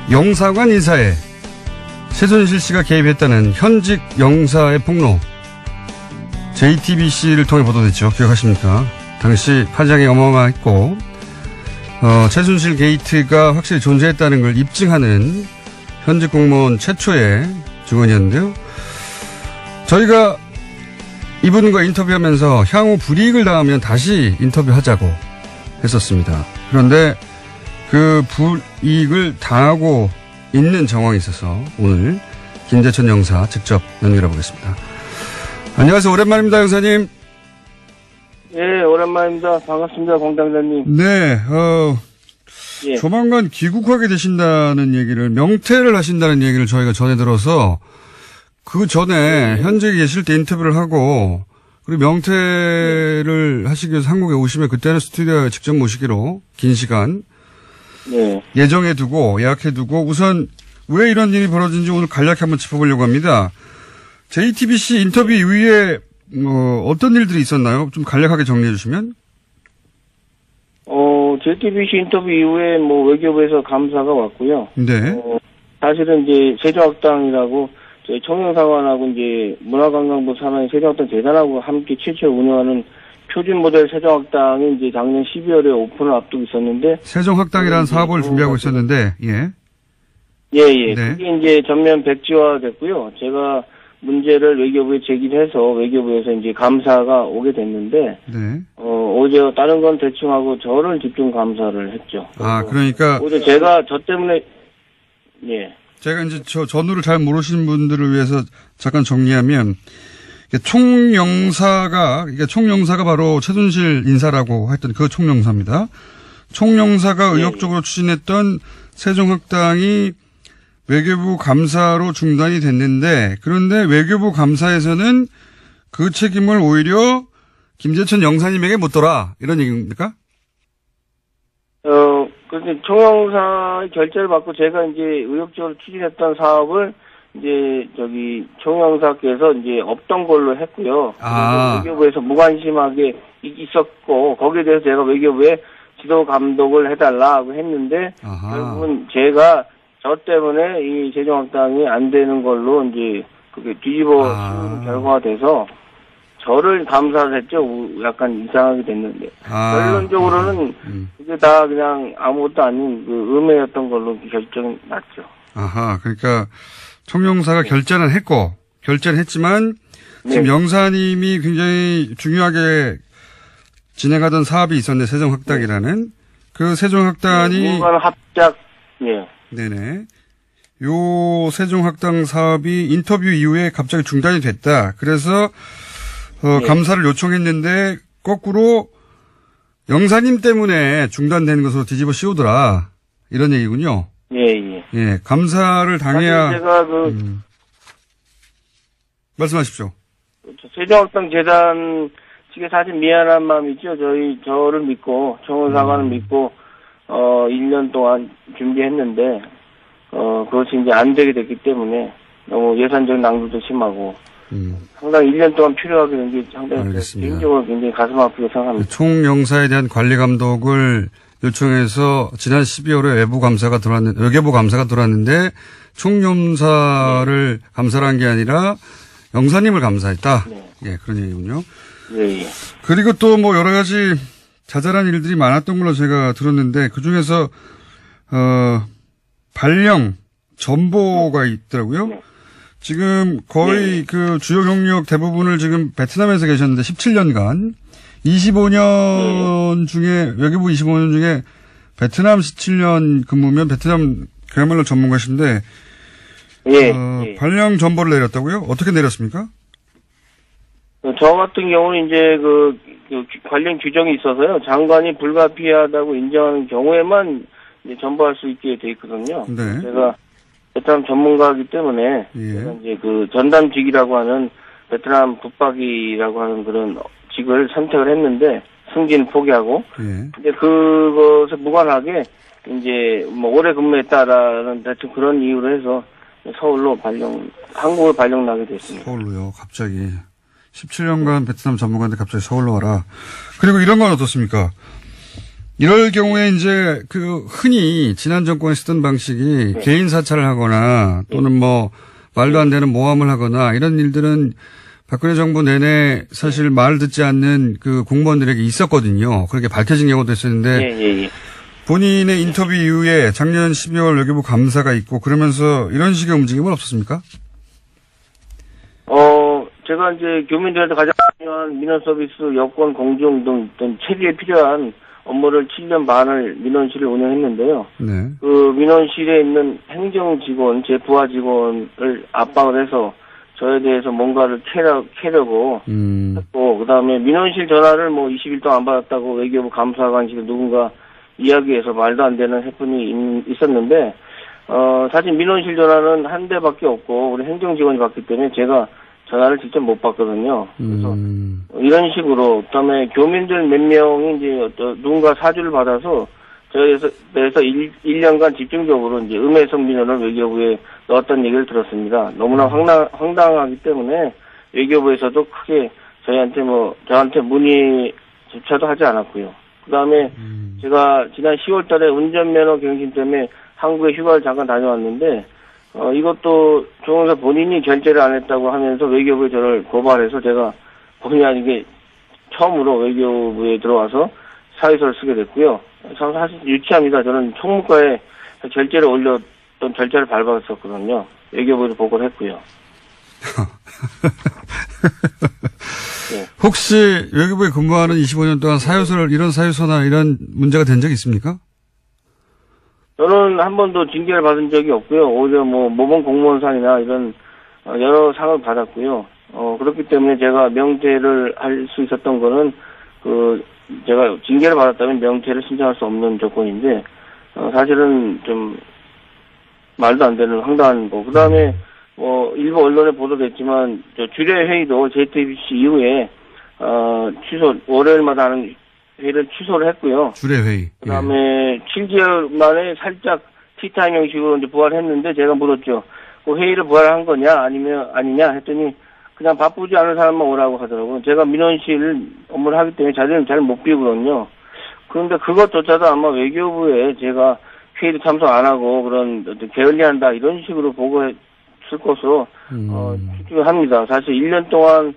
총영사관 인사에 최순실 씨가 개입했다는 현직 영사의 폭로. JTBC를 통해 보도됐죠. 기억하십니까? 당시 파장이 어마어마했고 최순실 게이트가 확실히 존재했다는 걸 입증하는 현직 공무원 최초의 증언이었는데요. 저희가 이분과 인터뷰하면서 향후 불이익을 당하면 다시 인터뷰하자고 했었습니다. 그런데 그 불이익을 당하고 있는 정황이 있어서 오늘 김재천 영사 직접 연결해 보겠습니다. 안녕하세요. 오랜만입니다, 영사님. 네, 오랜만입니다. 반갑습니다, 공당장님. 네, 예. 조만간 귀국하게 되신다는 얘기를, 명퇴를 하신다는 얘기를 저희가 전해 들어서 그 전에 현직에 계실 때 인터뷰를 하고 그리고 명퇴를 하시기 위해서 한국에 오시면 그때는 스튜디오에 직접 모시기로 긴 시간 예정해 두고 예약해 두고 우선 왜 이런 일이 벌어진지 오늘 간략히 한번 짚어보려고 합니다. JTBC 인터뷰 이후에 어떤 일들이 있었나요? 좀 간략하게 정리해 주시면. JTBC 인터뷰 이후에 외교부에서 감사가 왔고요. 네. 사실은 이제 세종학당이라고 저희 청년사관하고 이제 문화관광부 산하의 세종학당 재단하고 함께 최초 운영하는 표준 모델 세종학당이 이제 작년 12월에 오픈을 앞두고 있었는데. 세종학당이라는 사업을 준비하고 있었는데, 예. 예. 네. 그게 이제 전면 백지화 됐고요. 제가 문제를 외교부에 제기해서 외교부에서 이제 감사가 오게 됐는데, 네. 어제 다른 건 대충 하고 저를 집중 감사를 했죠. 아, 그러니까. 어제 제가 저 때문에, 예. 제가 이제 전후를 잘 모르시는 분들을 위해서 잠깐 정리하면, 총영사가 바로 최순실 인사라고 했던 그 총영사입니다. 총영사가 의욕적으로 추진했던 세종학당이 외교부 감사로 중단이 됐는데, 그런데 외교부 감사에서는 그 책임을 오히려 김재천 영사님에게 묻더라, 이런 얘기입니까? 그래서 총영사의 결재를 받고 제가 이제 의욕적으로 추진했던 사업을 이제 총영사께서 이제 없던 걸로 했고요. 외교부에서 무관심하게 있었고, 거기에 대해서 제가 외교부에 지도 감독을 해달라고 했는데, 결국은 제가 저 때문에 이 세종학당이 안 되는 걸로 이제 그게 뒤집어 씌우는 결과가 돼서 저를 감사를 했죠. 약간 이상하게 됐는데. 결론적으로는 그게 다 그냥 아무것도 아닌 그 음해였던 걸로 결정이 났죠. 아하, 그러니까 총영사가 결재는 했지만 지금 영사님이 굉장히 중요하게 진행하던 사업이 있었는데, 세종학당이라는 그 세종학당이 뭔가 합작, 예. 네네. 요 세종학당 사업이 인터뷰 이후에 갑자기 중단이 됐다. 그래서 감사를 요청했는데 거꾸로 영사님 때문에 중단된 것으로 뒤집어 씌우더라. 이런 얘기군요. 예. 예, 감사를 당해야. 제가 말씀하십시오. 세종학당 재단 측에 사실 미안한 마음이 있죠. 저를 믿고, 총원사관을 믿고, 1년 동안 준비했는데, 그것이 이제 안 되게 됐기 때문에 너무 예산적 낭비도 심하고, 상당히 1년 동안 필요하게 된 게 상당히 개인적으로 굉장히 가슴 아프게 생각합니다. 총영사에 대한 관리 감독을 요청해서 지난 12월에 외교부 감사가 들어왔는데, 총영사를 감사를 한 게 아니라 영사님을 감사했다. 네. 예, 그런 얘기군요. 예. 그리고 또 뭐 여러 가지 자잘한 일들이 많았던 걸로 제가 들었는데, 그 중에서, 발령, 전보가 있더라고요. 네. 지금 거의 그 주요 경력 대부분을 지금 베트남에서 계셨는데 17년간 25년 중에, 외교부 25년 중에 베트남 17년 근무면 베트남 그야말로 전문가신데, 발령 전보를 내렸다고요? 어떻게 내렸습니까? 저 같은 경우는 이제 그 관련 규정이 있어서요. 장관이 불가피하다고 인정하는 경우에만 이제 전보할 수 있게 돼 있거든요. 네. 제가 베트남 전문가이기 때문에 제가 이제 그 전담직이라고 하는 베트남 붙박이라고 하는 그런 직을 선택을 했는데 승진 포기하고 근데 그것에 무관하게 이제 뭐 오래 근무했다라는 대충 그런 이유로 해서 서울로 한국을 발령 나게 됐습니다. 서울로요, 갑자기. 17년간 베트남 전문가인데 갑자기 서울로 와라. 그리고 이런 건 어떻습니까? 이럴 경우에 이제 그 흔히 지난 정권에 쓰던 방식이 개인 사찰을 하거나 또는 뭐 말도 안 되는 모함을 하거나 이런 일들은 박근혜 정부 내내 사실 말 듣지 않는 그 공무원들에게 있었거든요. 그렇게 밝혀진 경우도 있었는데 본인의 인터뷰 이후에 작년 12월 외교부 감사가 있고 그러면서 이런 식의 움직임은 없었습니까? 제가 이제 교민들한테 가장 중요한 민원 서비스, 여권 공정 등 체계에 필요한 업무를 7년 반을 민원실을 운영했는데요. 네. 그 민원실에 있는 행정 직원, 제 부하 직원을 압박을 해서 저에 대해서 뭔가를 캐려고 했고, 그 다음에 민원실 전화를 뭐 20일 동안 안 받았다고 외교부 감사관실에 누군가 이야기해서 말도 안 되는 해프닝이 있었는데, 사실 민원실 전화는 한 대밖에 없고, 우리 행정 직원이 받기 때문에 제가 전화를 직접 못 받거든요. 그래서 이런 식으로, 그다음에 교민들 몇 명이 이제 누군가 사주를 받아서 저에서 1년간 집중적으로 이제 음해성 민원을 외교부에 넣었던 얘기를 들었습니다. 너무나 황당하기 때문에 외교부에서도 크게 저한테 문의조차도 하지 않았고요. 그다음에 제가 지난 10월달에 운전면허 갱신 때문에 한국에 휴가를 잠깐 다녀왔는데. 이것도 조영사 본인이 결재를 안 했다고 하면서 외교부에 저를 고발해서 제가 본의 아니게 처음으로 외교부에 들어와서 사유서를 쓰게 됐고요. 사실 유치합니다. 저는 총무과에 결재를 올렸던 결재를 밟았었거든요. 외교부에도 보고를 했고요. 네. 혹시 외교부에 근무하는 25년 동안 이런 사유서나 이런 문제가 된 적이 있습니까? 저는 한 번도 징계를 받은 적이 없고요. 오히려 모범 공무원상이나 이런 여러 상을 받았고요. 그렇기 때문에 제가 명퇴를 할 수 있었던 거는 제가 징계를 받았다면 명퇴를 신청할 수 없는 조건인데 사실은 좀 말도 안 되는 황당한 거. 그다음에 일부 언론에 보도됐지만 주례 회의도 JTBC 이후에 월요일마다 하는 회의를 취소를 했고요. 주례 회의. 그다음에 7개월 만에 살짝 티타임 형식으로 이제 부활했는데 제가 물었죠. 그 회의를 부활한 거냐 아니냐 했더니 그냥 바쁘지 않은 사람만 오라고 하더라고요. 제가 민원실 업무를 하기 때문에 자리는 잘 못 비우거든요. 그런데 그것조차도 아마 외교부에 제가 회의를 참석 안 하고 그런 게을리한다 이런 식으로 보고했을 것으로 추측을 합니다. 사실 1년 동안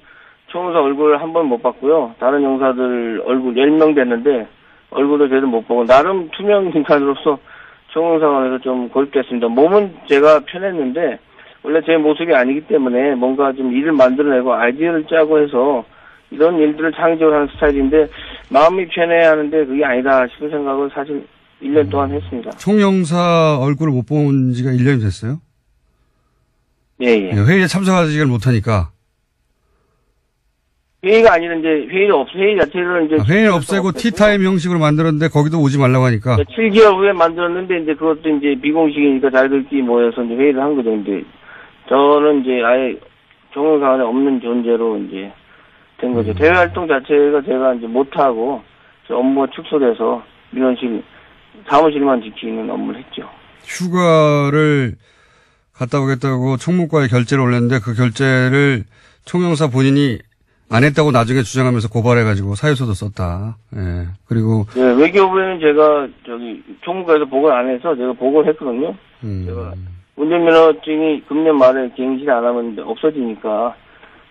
총영사 얼굴을 한 번 못 봤고요. 다른 영사들 얼굴 10명 됐는데 얼굴도 제대로 못 보고 나름 투명 인간으로서 총영사관에서 좀 고립됐습니다. 몸은 제가 편했는데 원래 제 모습이 아니기 때문에 뭔가 좀 일을 만들어내고 아이디어를 짜고 해서 이런 일들을 창의적으로 하는 스타일인데 마음이 편해야 하는데 그게 아니다 싶은 생각을 사실 1년 동안 했습니다. 총영사 얼굴을 못 본 지가 1년이 됐어요? 예. 회의에 참석하지를 못하니까. 회의가 아니라 이제 회의 자체를 이제 회의를 없애고 티타임 형식으로 만들었는데 거기도 오지 말라고 하니까. 7개월 후에 만들었는데 이제 그것도 이제 비공식이니까 자기들끼리 모여서 이제 회의를 한 거죠. 근데 저는 이제 아예 총영사관에 없는 존재로 이제 된 거죠. 대외 활동 자체가 제가 이제 못하고 업무가 축소돼서 민원실 사무실만 지키는 업무를 했죠. 휴가를 갔다 오겠다고 총무과에 결재를 올렸는데 그 결재를 총영사 본인이 안 했다고 나중에 주장하면서 고발해가지고 사유서도 썼다. 예. 그리고. 네, 외교부에는 제가 총무과에서 보고를 안 해서 제가 보고를 했거든요. 제가 운전면허증이 금년 말에 갱신 안 하면 없어지니까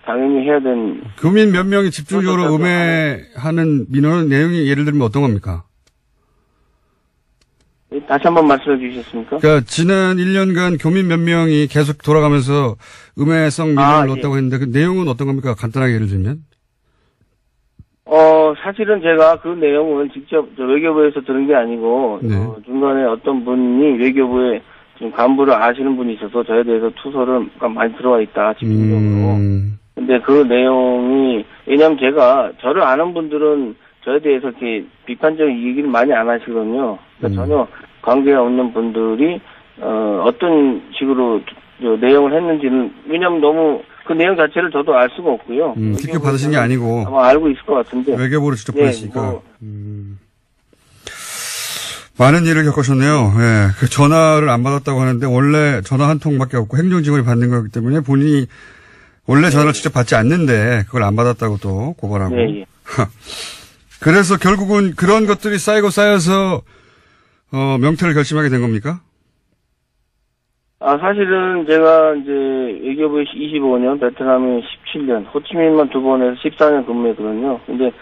당연히 해야 되는. 교민 몇 명이 집중적으로 음해하는 민원의 내용이 예를 들면 어떤 겁니까? 다시 한번 말씀해 주시겠습니까? 그러니까 지난 1년간 교민 몇 명이 계속 돌아가면서 음해성 민원을 넣었다고 했는데 그 내용은 어떤 겁니까? 간단하게 예를 들면? 사실은 제가 그 내용은 직접 외교부에서 들은 게 아니고 네. 중간에 어떤 분이 외교부에 지금 간부를 아시는 분이 있어서 저에 대해서 투서를 많이 들어와 있다 집중적으로. 근데 그 내용이 왜냐하면 제가 저를 아는 분들은 저에 대해서 이렇게 비판적인 얘기를 많이 안 하시거든요. 그러니까 전혀 관계가 없는 분들이 어떤 식으로 내용을 했는지는 왜냐하면 너무 그 내용 자체를 저도 알 수가 없고요. 직접 받으신 게 아니고 아마 알고 있을 것 같은데 외교부로 직접 보냈으니까 많은 일을 겪으셨네요. 예, 그 전화를 안 받았다고 하는데 원래 전화 한 통밖에 없고 행정직원이 받는 거기 때문에 본인이 원래 전화를 직접 받지 않는데 그걸 안 받았다고 또 고발하고. 예. 그래서 결국은 그런 것들이 쌓여서 명퇴를 결심하게 된 겁니까? 사실은 제가 이제 외교부에 25년, 베트남에 17년, 호치민만 2번 해서 14년 근무했거든요. 근데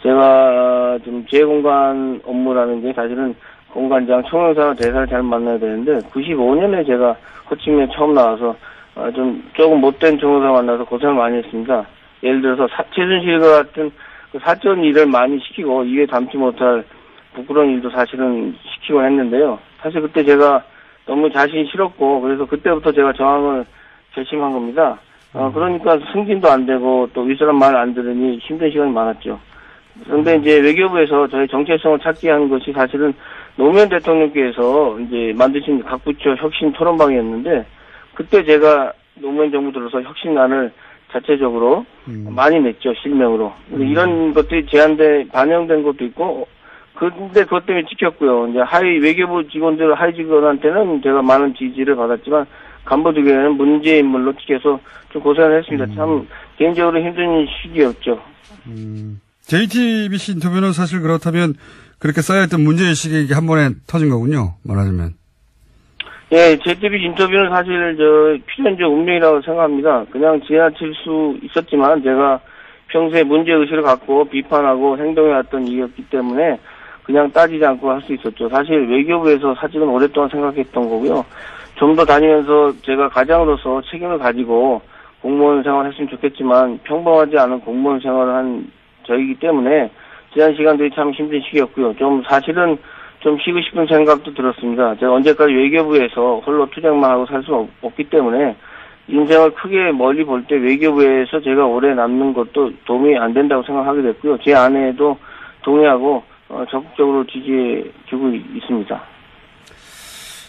제가 좀 재공관 업무라는 게 사실은 공관장, 총영사와 대사를 잘 만나야 되는데 95년에 제가 호치민에 처음 나와서 조금 못된 총영사 만나서 고생을 많이 했습니다. 예를 들어서 최순실과 같은 그 사전 일을 많이 시키고 입에 담지 못할 부끄러운 일도 사실은 시키곤 했는데요. 사실 그때 제가 너무 자신이 싫었고 그래서 그때부터 제가 저항을 결심한 겁니다. 그러니까 승진도 안 되고 또 윗사람 말 안 들으니 힘든 시간이 많았죠. 그런데 이제 외교부에서 저희 정체성을 찾게 한 것이 사실은 노무현 대통령께서 이제 만드신 각 부처 혁신 토론방이었는데 그때 제가 노무현 정부 들어서 혁신안을 자체적으로 많이 냈죠, 실명으로. 근데 이런 것들이 제한돼 반영된 것도 있고, 근데 그것 때문에 찍혔고요. 이제 외교부 직원들, 하위 직원한테는 제가 많은 지지를 받았지만, 간부들에게는 문제 인물로 찍혀서 좀 고생을 했습니다. 참, 개인적으로 힘든 시기였죠. JTBC 인터뷰는 사실 그렇다면, 그렇게 쌓여있던 문제의식이 한 번에 터진 거군요, 말하자면. 예, JTBC 인터뷰는 사실 필연적 운명이라고 생각합니다. 그냥 지나칠 수 있었지만 제가 평소에 문제의식을 갖고 비판하고 행동해왔던 이유였기 때문에 그냥 따지지 않고 할 수 있었죠. 사실 외교부에서 사직은 오랫동안 생각했던 거고요. 좀 더 다니면서 제가 가장으로서 책임을 가지고 공무원 생활을 했으면 좋겠지만 평범하지 않은 공무원 생활을 한 저이기 때문에 지난 시간들이 참 힘든 시기였고요. 좀 사실은 좀 쉬고 싶은 생각도 들었습니다. 제가 언제까지 외교부에서 홀로 투쟁만 하고 살 수는 없기 때문에 인생을 크게 멀리 볼 때 외교부에서 제가 오래 남는 것도 도움이 안 된다고 생각하게 됐고요. 제 아내도 동의하고 적극적으로 지지해주고 있습니다.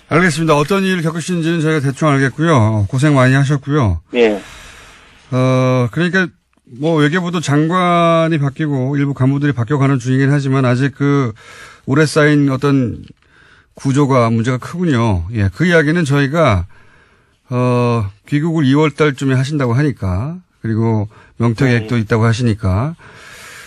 알겠습니다. 어떤 일을 겪으시는지는 저희가 대충 알겠고요. 고생 많이 하셨고요. 네. 그러니까 뭐 외교부도 장관이 바뀌고 일부 간부들이 바뀌어가는 중이긴 하지만 아직 그 오래 쌓인 어떤 구조가 문제가 크군요. 예, 그 이야기는 저희가 귀국을 2월 달쯤에 하신다고 하니까 그리고 명퇴 계획도 있다고 하시니까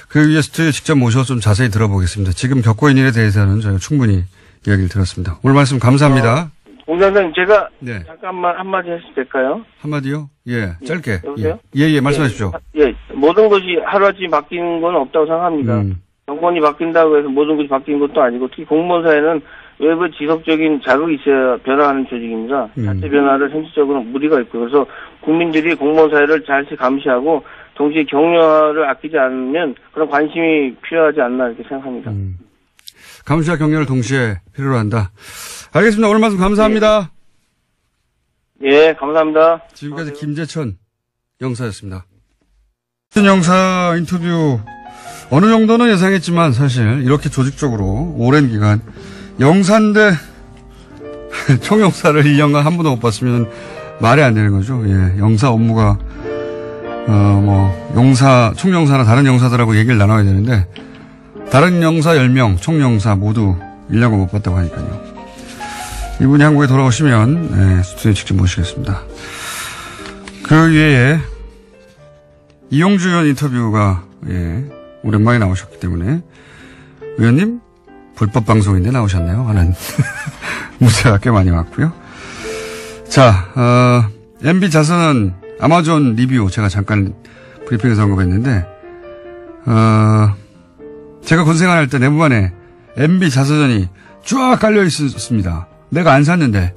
그 위에 스튜디오에 직접 모셔서 좀 자세히 들어보겠습니다. 지금 겪고 있는 일에 대해서는 저희가 충분히 이야기를 들었습니다. 오늘 말씀 감사합니다. 공장장님 제가 네. 잠깐만 한마디 해도 될까요? 한마디요? 예, 짧게. 여보세요? 예, 말씀하십시오. 예, 모든 것이 하루아침에 바뀌는 건 없다고 생각합니다. 정권이 바뀐다고 해서 모든 것이 바뀌는 것도 아니고 특히 공무원 사회는 외부 지속적인 자극이 있어야 변화하는 조직입니다. 자체 변화를 현실적으로 무리가 있고 그래서 국민들이 공무원 사회를 잘 감시하고 동시에 격려를 아끼지 않으면 그런 관심이 필요하지 않나 이렇게 생각합니다. 감시와 격려를 동시에 필요로 한다. 알겠습니다. 오늘 말씀 감사합니다. 예, 감사합니다. 지금까지 김재천 영사였습니다. 영사 인터뷰 어느 정도는 예상했지만 사실 이렇게 조직적으로 오랜 기간 영사인데 총영사를 1년간 한 번도 못 봤으면 말이 안 되는 거죠. 예, 영사 업무가 영사, 총영사나 다른 영사들하고 얘기를 나눠야 되는데 다른 영사 10명, 총영사 모두 1년간 못 봤다고 하니까요. 이분이 한국에 돌아오시면 스튜디오에 직접 모시겠습니다. 그 외에 이용주 의원 인터뷰가 오랜만에 나오셨기 때문에 의원님 불법 방송인데 나오셨네요 하는 문자가 꽤 많이 왔고요. 자, MB 자선은 아마존 리뷰 제가 잠깐 브리핑에서 언급했는데 제가 군생활할 때 내무반에 MB 자서전이 쫙 깔려 있었습니다. 내가 안 샀는데.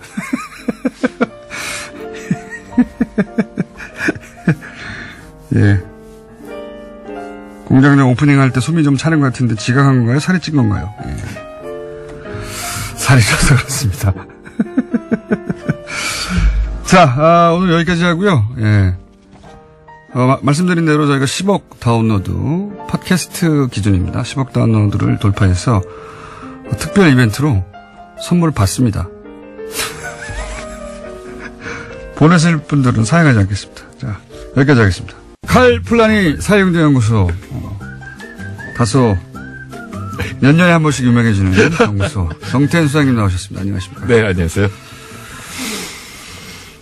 예. 공장장 오프닝 할 때 숨이 좀 차는 것 같은데 지각한 건가요? 살이 찐 건가요? 예. 살이 쪄서 그렇습니다. 자, 오늘 여기까지 하고요. 예. 말씀드린 대로 저희가 10억 다운로드, 팟캐스트 기준입니다. 10억 다운로드를 돌파해서 특별 이벤트로 선물을 받습니다. 보내실 분들은 사용하지 않겠습니다. 자, 여기까지 하겠습니다. 칼플라니 사회경제연구소, 다소 몇 년에 한 번씩 유명해지는 연구소 정태현 수장님 나오셨습니다. 안녕하십니까? 네, 안녕하세요.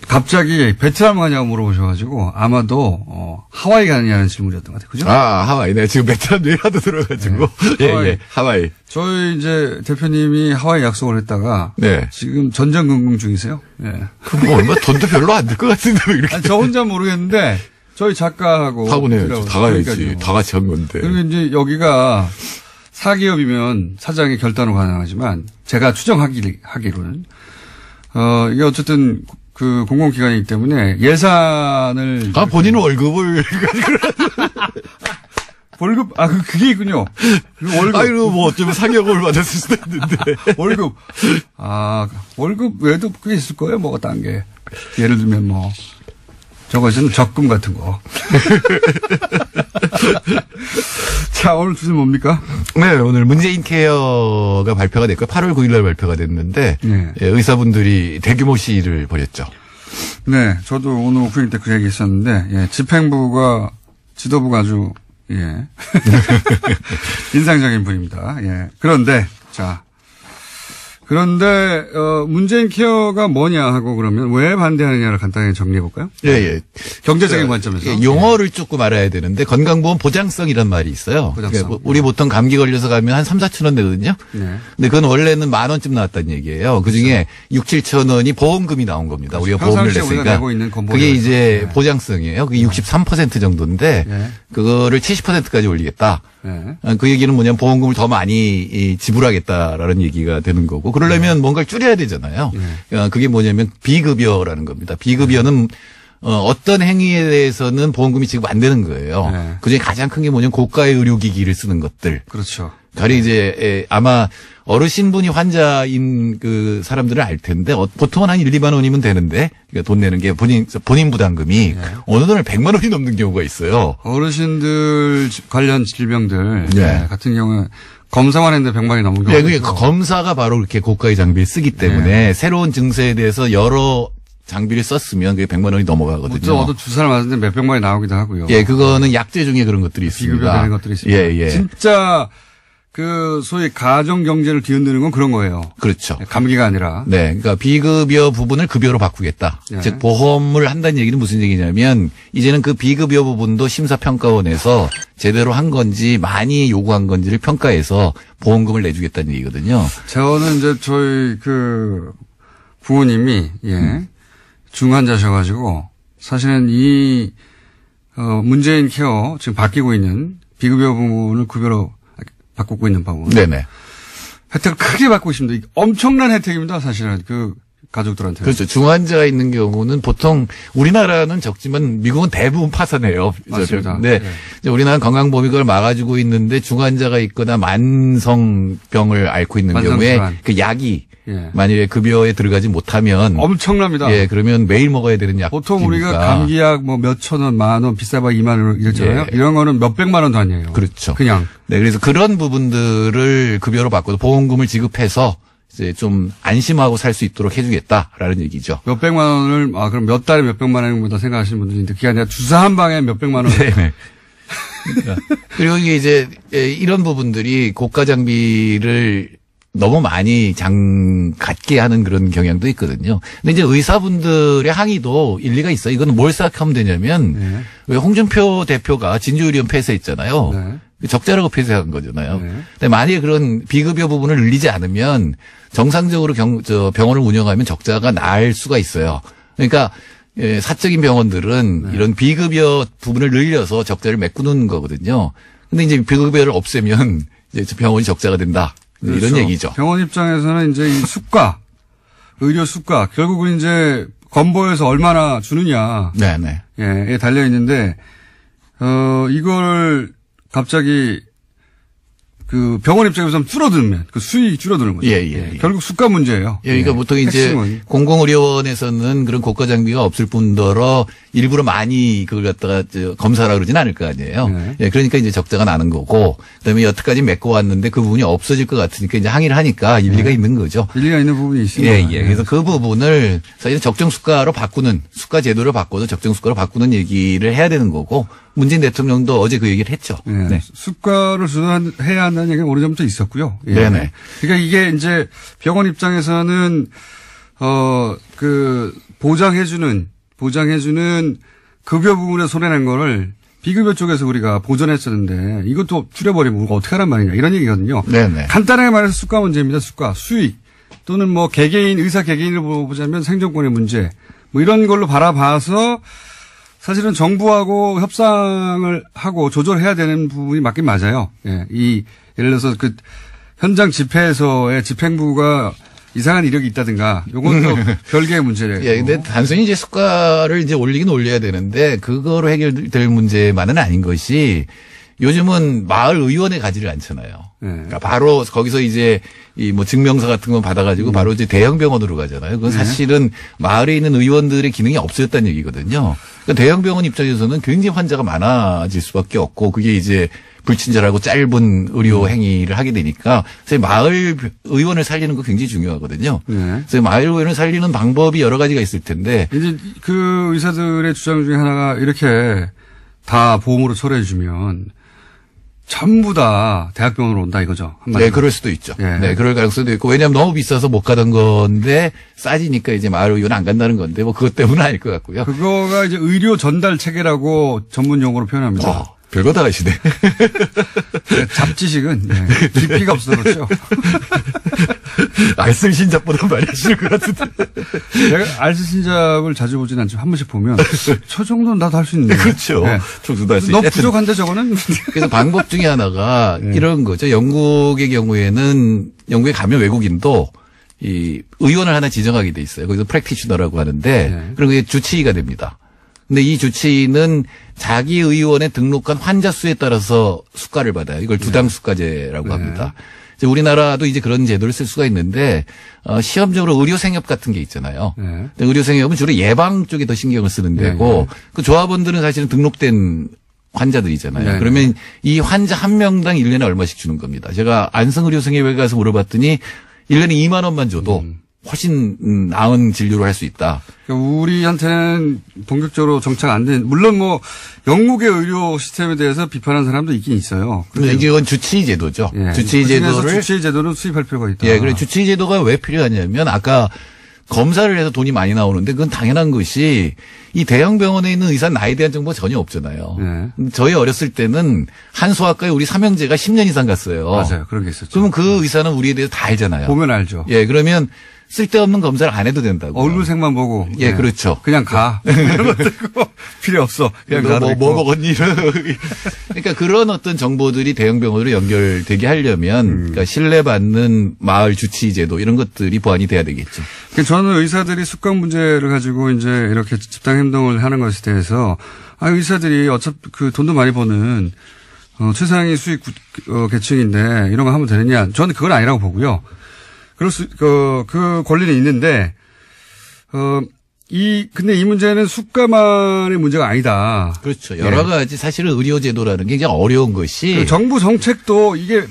갑자기 베트남 가냐고 물어보셔가지고 아마도 하와이 가느냐는 질문이었던 것 같아요. 그죠? 아, 하와이. 네, 지금 베트남 얘기하도 들어가지고. 네. 하와이. 저희 이제 대표님이 하와이 약속을 했다가 네. 지금 전전긍긍 중이세요. 네. 그럼 뭐 얼마 돈도 별로 안 들 것 같은데 왜 이렇게? 아니, 저 혼자 모르겠는데 저희 작가하고 다 보내야지. 다 가야지. 다 같이 한 건데. 그리고 이제 여기가 사기업이면 사장의 결단으로 가능하지만 제가 추정하기로는 이게 어쨌든 그 공공기관이기 때문에 예산을 본인은 월급을 월급 그게 있군요. 월급 아이고 뭐 어쩌면 상여금을 받았을 수도 있는데 월급 월급 외에도 꽤 있을 거예요. 뭐가 딴 게 예를 들면 뭐 저것은 적금 같은 거. 자, 오늘 주제 뭡니까? 네, 오늘 문재인 케어가 발표가 됐고요. 8월 9일 날 발표가 됐는데 네. 의사분들이 대규모 시위를 벌였죠. 네, 저도 오늘 오프닝 때 그 얘기 있었는데 집행부가 지도부가 아주 인상적인 분입니다. 예. 그런데 문재인 케어가 뭐냐 하고 그러면 왜 반대하느냐를 간단히 정리해 볼까요? 예. 경제적인 관점에서. 용어를 조금 알아야 되는데 건강보험 보장성이란 말이 있어요. 그러니까 우리 보통 감기 걸려서 가면 한 3, 4천 원 내거든요. 네. 근데 그건 원래는 10,000원쯤 나왔다는 얘기예요. 그중에 6, 7천 원이 보험금이 나온 겁니다. 우리가 보험을 냈으니까. 그게 이제 보장성이에요. 그게 63% 정도인데 그거를 70%까지 올리겠다. 그 얘기는 뭐냐면 보험금을 더 많이 지불하겠다라는 얘기가 되는 거고 그러려면 뭔가를 줄여야 되잖아요. 그게 뭐냐면 비급여라는 겁니다. 비급여는 어떤 행위에 대해서는 보험금이 지급 안 되는 거예요. 네. 그중에 가장 큰 게 뭐냐면 고가의 의료기기를 쓰는 것들. 그렇죠. 가령 이제 아마 어르신분이 환자인 그 사람들은 알 텐데 보통은 한 1, 2만 원이면 되는데 그러니까 돈 내는 게 본인 부담금이 네. 어느 돈을 100만 원이 넘는 경우가 있어요. 어르신들 관련 질병들 네. 같은 경우는 검사만 했는데 100만이 넘는 경우가 네, 그러니까 검사가 바로 그렇게 고가의 장비를 쓰기 때문에 네. 새로운 증세에 대해서 여러 장비를 썼으면 그게 100만 원이 넘어가거든요. 저도 주사를 맞았는데 몇백만이 나오기도 하고요. 예, 그거는 약제 중에 그런 것들이 있습니다. 비급여되는 것들이 있습니다. 예, 예. 진짜 그 소위 가정 경제를 뒤흔드는 건 그런 거예요. 그렇죠. 감기가 아니라. 네, 그러니까 비급여 부분을 급여로 바꾸겠다. 네. 즉 보험을 한다는 얘기는 무슨 얘기냐면 이제는 그 비급여 부분도 심사평가원에서 제대로 한 건지 많이 요구한 건지를 평가해서 보험금을 내주겠다는 얘기거든요. 저는 이제 저희 그 부모님이 중환자셔가지고 사실은 이 문재인 케어 지금 바뀌고 있는 비급여 부분을 급여로 바꾸고 있는 부분. 네네. 혜택을 크게 받고 있습니다. 엄청난 혜택입니다. 사실은 그 가족들한테. 그렇죠. 중환자가 있는 경우는 보통 우리나라는 적지만 미국은 대부분 파산해요. 맞습니다. 네. 네. 우리나라는 건강보험이 그걸 막아주고 있는데 중환자가 있거나 만성병을 앓고 있는 경우에 그 약이 예. 만약에 급여에 들어가지 못하면 엄청납니다. 예, 그러면 매일 먹어야 되는 약. 보통 우리가 감기약 뭐 몇천 원, 만 원, 비싸봐 2만 원 이랬잖아요. 예. 이런 거는 몇백만 원도 아니에요. 그렇죠. 그냥. 네, 그래서 그런 부분들을 급여로 바꿔서 보험금을 지급해서 이제 좀 안심하고 살 수 있도록 해주겠다라는 얘기죠. 몇백만 원을 그럼 몇 달에 몇백만 원보다 생각하시는 분들이 있는데 그게 아니라 주사 한 방에 몇백만 원. 네. 그리고 이게 이제 이런 부분들이 고가 장비를 너무 많이 갖게 하는 그런 경향도 있거든요. 근데 이제 의사분들의 항의도 일리가 있어요. 이거는 뭘 생각하면 되냐면 왜 홍준표 대표가 진주의료원 폐쇄했잖아요. 적자라고 폐쇄한 거잖아요. 근데 만약에 그런 비급여 부분을 늘리지 않으면 정상적으로 병원을 운영하면 적자가 날 수가 있어요. 그러니까 사적인 병원들은 이런 비급여 부분을 늘려서 적자를 메꾸는 거거든요. 근데 이제 비급여를 없애면 이제 병원이 적자가 된다. 그렇죠. 이런 얘기죠. 병원 입장에서는 이제 이 수가, 의료 수가, 결국은 이제 건보에서 얼마나 주느냐. 네네. 예, 달려 있는데, 이걸 갑자기 그 병원 입장에서 줄어들면 그 수익이 줄어드는 거죠. 예. 결국 수가 문제예요. 예, 그러니까 보통 이제 공공의료원에서는 그런 고가 장비가 없을 뿐더러 일부러 많이 그걸 갖다가 검사라 그러진 않을 거 아니에요. 예, 그러니까 이제 적자가 나는 거고, 그다음에 여태까지 메꿔왔는데 그 부분이 없어질 것 같으니까 이제 항의를 하니까 일리가 있는 거죠. 일리가 있는 부분이 있습니다. 예. 그래서 그 부분을 사실 적정 수가로 바꾸는 수가 제도를 바꿔서 적정 수가로 바꾸는 얘기를 해야 되는 거고. 문재인 대통령도 어제 그 얘기를 했죠. 네. 수가를 해야 한다는 얘기가 오래전부터 있었고요. 예. 네네. 그러니까 이게 이제 병원 입장에서는 보장해주는 급여 부분에 손해낸 거를 비급여 쪽에서 우리가 보전했었는데 이것도 줄여버리면 우리가 어떻게 하란 말이냐 이런 얘기거든요. 네네. 간단하게 말해서 수가 문제입니다. 수가, 수익 또는 뭐 의사 개개인을 보자면 생존권의 문제 뭐 이런 걸로 바라봐서. 사실은 정부하고 협상을 하고 조절해야 되는 부분이 맞긴 맞아요. 예. 예를 들어서 그 현장 집회에서의 집행부가 이상한 이력이 있다든가 요건 또 별개의 문제래요. 예, 근데 단순히 이제 수가를 이제 올리긴 올려야 되는데 그거로 해결될 문제만은 아닌 것이 요즘은 마을 의원에 가지를 않잖아요. 그러니까 바로 거기서 이제 이 뭐 증명서 같은 거 받아가지고 바로 이제 대형 병원으로 가잖아요. 그건 사실은 마을에 있는 의원들의 기능이 없어졌다는 얘기거든요. 그러니까 대형 병원 입장에서는 굉장히 환자가 많아질 수밖에 없고 그게 이제 불친절하고 짧은 의료 행위를 하게 되니까 그래서 마을 의원을 살리는 거 굉장히 중요하거든요. 그래서 마을 의원을 살리는 방법이 여러 가지가 있을 텐데 이제 그 의사들의 주장 중에 하나가 이렇게 다 보험으로 처리해 주면 전부 다 대학병원으로 온다 이거죠. 네, 그럴 수도 있죠. 네, 그럴 가능성도 있고 왜냐하면 너무 비싸서 못 가던 건데 싸지니까 이제 마을 의원 안 간다는 건데 뭐 그것 때문은 아닐 것 같고요. 그거가 이제 의료 전달 체계라고 전문 용어로 표현합니다. 별거 다 하시네. 잡지식은 깊이가 없어서 그렇죠. 알쓸신잡보다 많이 하시는 것 같은데. 내가 알쓸신잡을 자주 보진 않지만 한 번씩 보면 저 정도는 나도 할 수 있는데. 그렇죠. 네. 저도 할 수 있는데. 너무 부족한데 저거는? 그래서 방법 중에 하나가 이런 거죠. 영국의 경우에는 영국에 가면 외국인도 이 의원을 하나 지정하게 돼 있어요. 거기서 프랙티셔너라고 하는데 그런 게 주치의가 됩니다. 근데 이 주치의는 자기 의원에 등록한 환자 수에 따라서 수가를 받아요. 이걸 두당 수가제라고 합니다. 이제 우리나라도 이제 그런 제도를 쓸 수가 있는데 시험적으로 의료생협 같은 게 있잖아요. 근데 의료생협은 주로 예방 쪽에 더 신경을 쓰는 데고 그 조합원들은 사실은 등록된 환자들이잖아요. 그러면 이 환자 한 명당 1년에 얼마씩 주는 겁니다. 제가 안성의료생협에 가서 물어봤더니 1년에 2만 원만 줘도 훨씬 나은 진료를 할 수 있다. 그러니까 우리한테는 본격적으로 정착 안 된, 물론 뭐 영국의 의료 시스템에 대해서 비판하는 사람도 있긴 있어요. 근데 이건 주치의 제도죠. 예. 주치의 제도는 수입할 필요가 있다. 예, 그래 주치의 제도가 왜 필요하냐면 아까 검사를 해서 돈이 많이 나오는데 그건 당연한 것이 이 대형 병원에 있는 의사 나이에 대한 정보가 전혀 없잖아요. 저희 어렸을 때는 한 소아과에 우리 삼형제가 10년 이상 갔어요. 맞아요. 그런 게 있었죠. 그러면 그 의사는 우리에 대해서 다 알잖아요. 보면 알죠. 예, 그러면 쓸데없는 검사를 안 해도 된다고. 얼굴색만 보고. 예, 그렇죠. 그냥 가. 이런 것들 필요 없어. 그냥 뭐 먹었니? 그러니까 그런 어떤 정보들이 대형 병원으로 연결되게 하려면 그러니까 신뢰받는 마을 주치의 제도 이런 것들이 보완이 돼야 되겠죠. 저는 의사들이 습관 문제를 가지고 이제 이렇게 집단 행동을 하는 것에 대해서 의사들이 어차피 그 돈도 많이 버는 최상위 수익 계층인데 이런 거 하면 되느냐? 저는 그건 아니라고 보고요. 그 권리는 있는데, 근데 이 문제는 수가만의 문제가 아니다. 그렇죠. 여러 가지 사실은 의료제도라는 게 굉장히 어려운 것이. 정부 정책도 이게,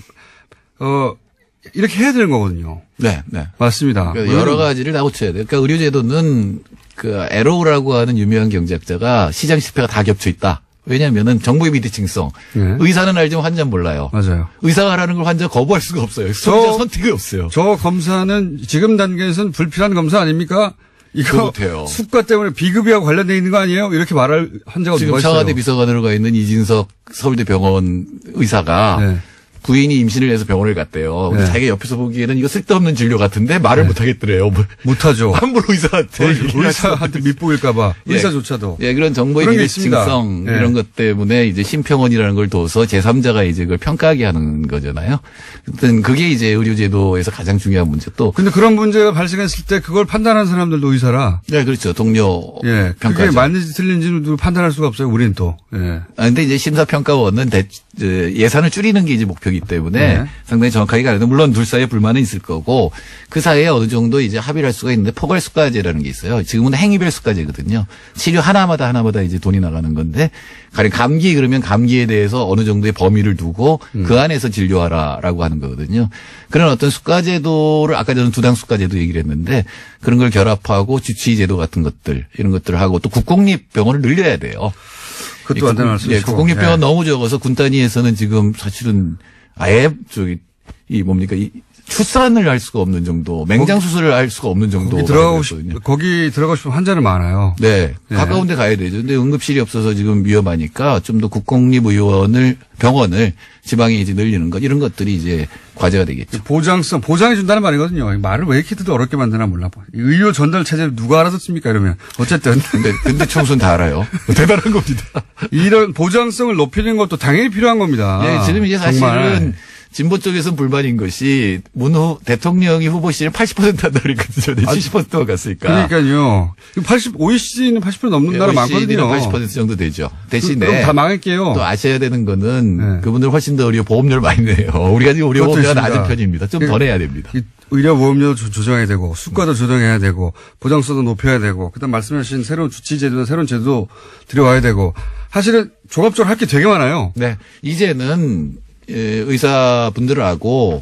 이렇게 해야 되는 거거든요. 네, 네. 맞습니다. 그러니까 여러 가지를 다 고쳐야 돼요. 그러니까 의료제도는 에로우라고 하는 유명한 경제학자가 시장 실패가 다 겹쳐 있다. 왜냐면은 정보의 비대칭성. 의사는 알지만 환자는 몰라요. 맞아요. 의사가 하라는 걸 환자가 거부할 수가 없어요. 소비자 선택이 없어요. 저 검사는 지금 단계에서는 불필요한 검사 아닙니까? 이거 수가 때문에 비급여와 관련돼 있는 거 아니에요? 이렇게 말할 환자가 누가 있어요? 지금 청와대 비서관으로 가 있는 이진석 서울대 병원 의사가 부인이 임신을 해서 병원을 갔대요. 근데 자기가 옆에서 보기에는 이거 쓸데없는 진료 같은데 말을 못 하겠더래요. 못하죠. 함부로 의사한테 밑보일까봐. 의사조차도. 예, 그런 정보의 비대칭성 이런 것 때문에 이제 심평원이라는 걸 둬서 제3자가 이제 그걸 평가하게 하는 거잖아요. 어떤 그게 이제 의료제도에서 가장 중요한 문제 또. 근데 그런 문제가 발생했을 때 그걸 판단하는 사람들도 의사라. 네, 그렇죠. 동료 평가죠. 그게 맞는지 틀린지는 판단할 수가 없어요. 우리는 또. 예. 근데 이제 심사평가원은 예산을 줄이는 게 이제 목표이기 때문에 상당히 정확하게 가는데 물론 둘 사이에 불만은 있을 거고 그 사이에 어느 정도 이제 합의를 할 수가 있는데 포괄수가제라는 게 있어요. 지금은 행위별 수가제거든요. 치료 하나마다 이제 돈이 나가는 건데 가령 감기 그러면 감기에 대해서 어느 정도의 범위를 두고 그 안에서 진료하라라고 하는 거거든요. 그런 어떤 수가제도를 아까 저는 두당 수가제도 얘기를 했는데 그런 걸 결합하고 주치의제도 같은 것들 이런 것들을 하고 또 국공립병원을 늘려야 돼요. 그것도 안 되는 말씀이시고. 국공립병원 너무 적어서 군 단위에서는 지금 사실은 아예 출산을 할 수가 없는 정도, 맹장 수술을 할 수가 없는 정도. 거기 들어가고 싶으면 환자는 많아요. 네. 가까운 데 가야 되죠. 근데 응급실이 없어서 지금 위험하니까 좀 더 병원을 지방에 이제 늘리는 것, 이런 것들이 이제 과제가 되겠죠. 보장해 준다는 말이거든요. 말을 왜 이렇게 어렵게 만드나 몰라. 의료 전달 체제를 누가 알아듣습니까? 이러면. 어쨌든. 근데 청소는 다 알아요. 대단한 겁니다. 이런 보장성을 높이는 것도 당연히 필요한 겁니다. 네, 지금 이제 사실은 정말. 진보 쪽에서는 불만인 것이 대통령이 후보 시절 80% 한다 그랬거든요. 70%가 갔으니까. 그러니까요. OECD는 80% 넘는 나라 많거든요. 80% 정도 되죠. 대신에 그럼 다 망할게요. 또 아셔야 되는 거는 그분들 훨씬 더 보험료를 많이 내요. 우리가 지금 의료보험료가 낮은 편입니다. 좀 더 내야 됩니다. 의료보험료 조정해야 되고 수가도 조정해야 되고 보장성도 높여야 되고 그다음 말씀하신 새로운 주치제도나 새로운 제도 들여와야 되고 사실은 종합적으로 할 게 되게 많아요. 네. 이제는 의사분들하고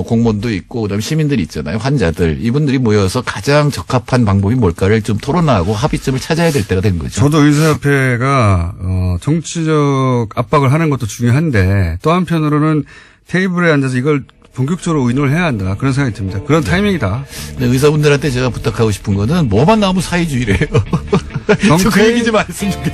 공무원도 있고 그다음에 시민들이 있잖아요. 환자들. 이분들이 모여서 가장 적합한 방법이 뭘까를 좀 토론하고 합의점을 찾아야 될 때가 된 거죠. 저도 의사협회가 정치적 압박을 하는 것도 중요한데 또 한편으로는 테이블에 앉아서 이걸 본격적으로 의논을 해야 한다. 그런 생각이 듭니다. 그런 타이밍이다. 네, 의사분들한테 제가 부탁하고 싶은 거는 뭐만 나오면 사회주의래요. 그 얘기 좀 안 했으면 좋겠어요.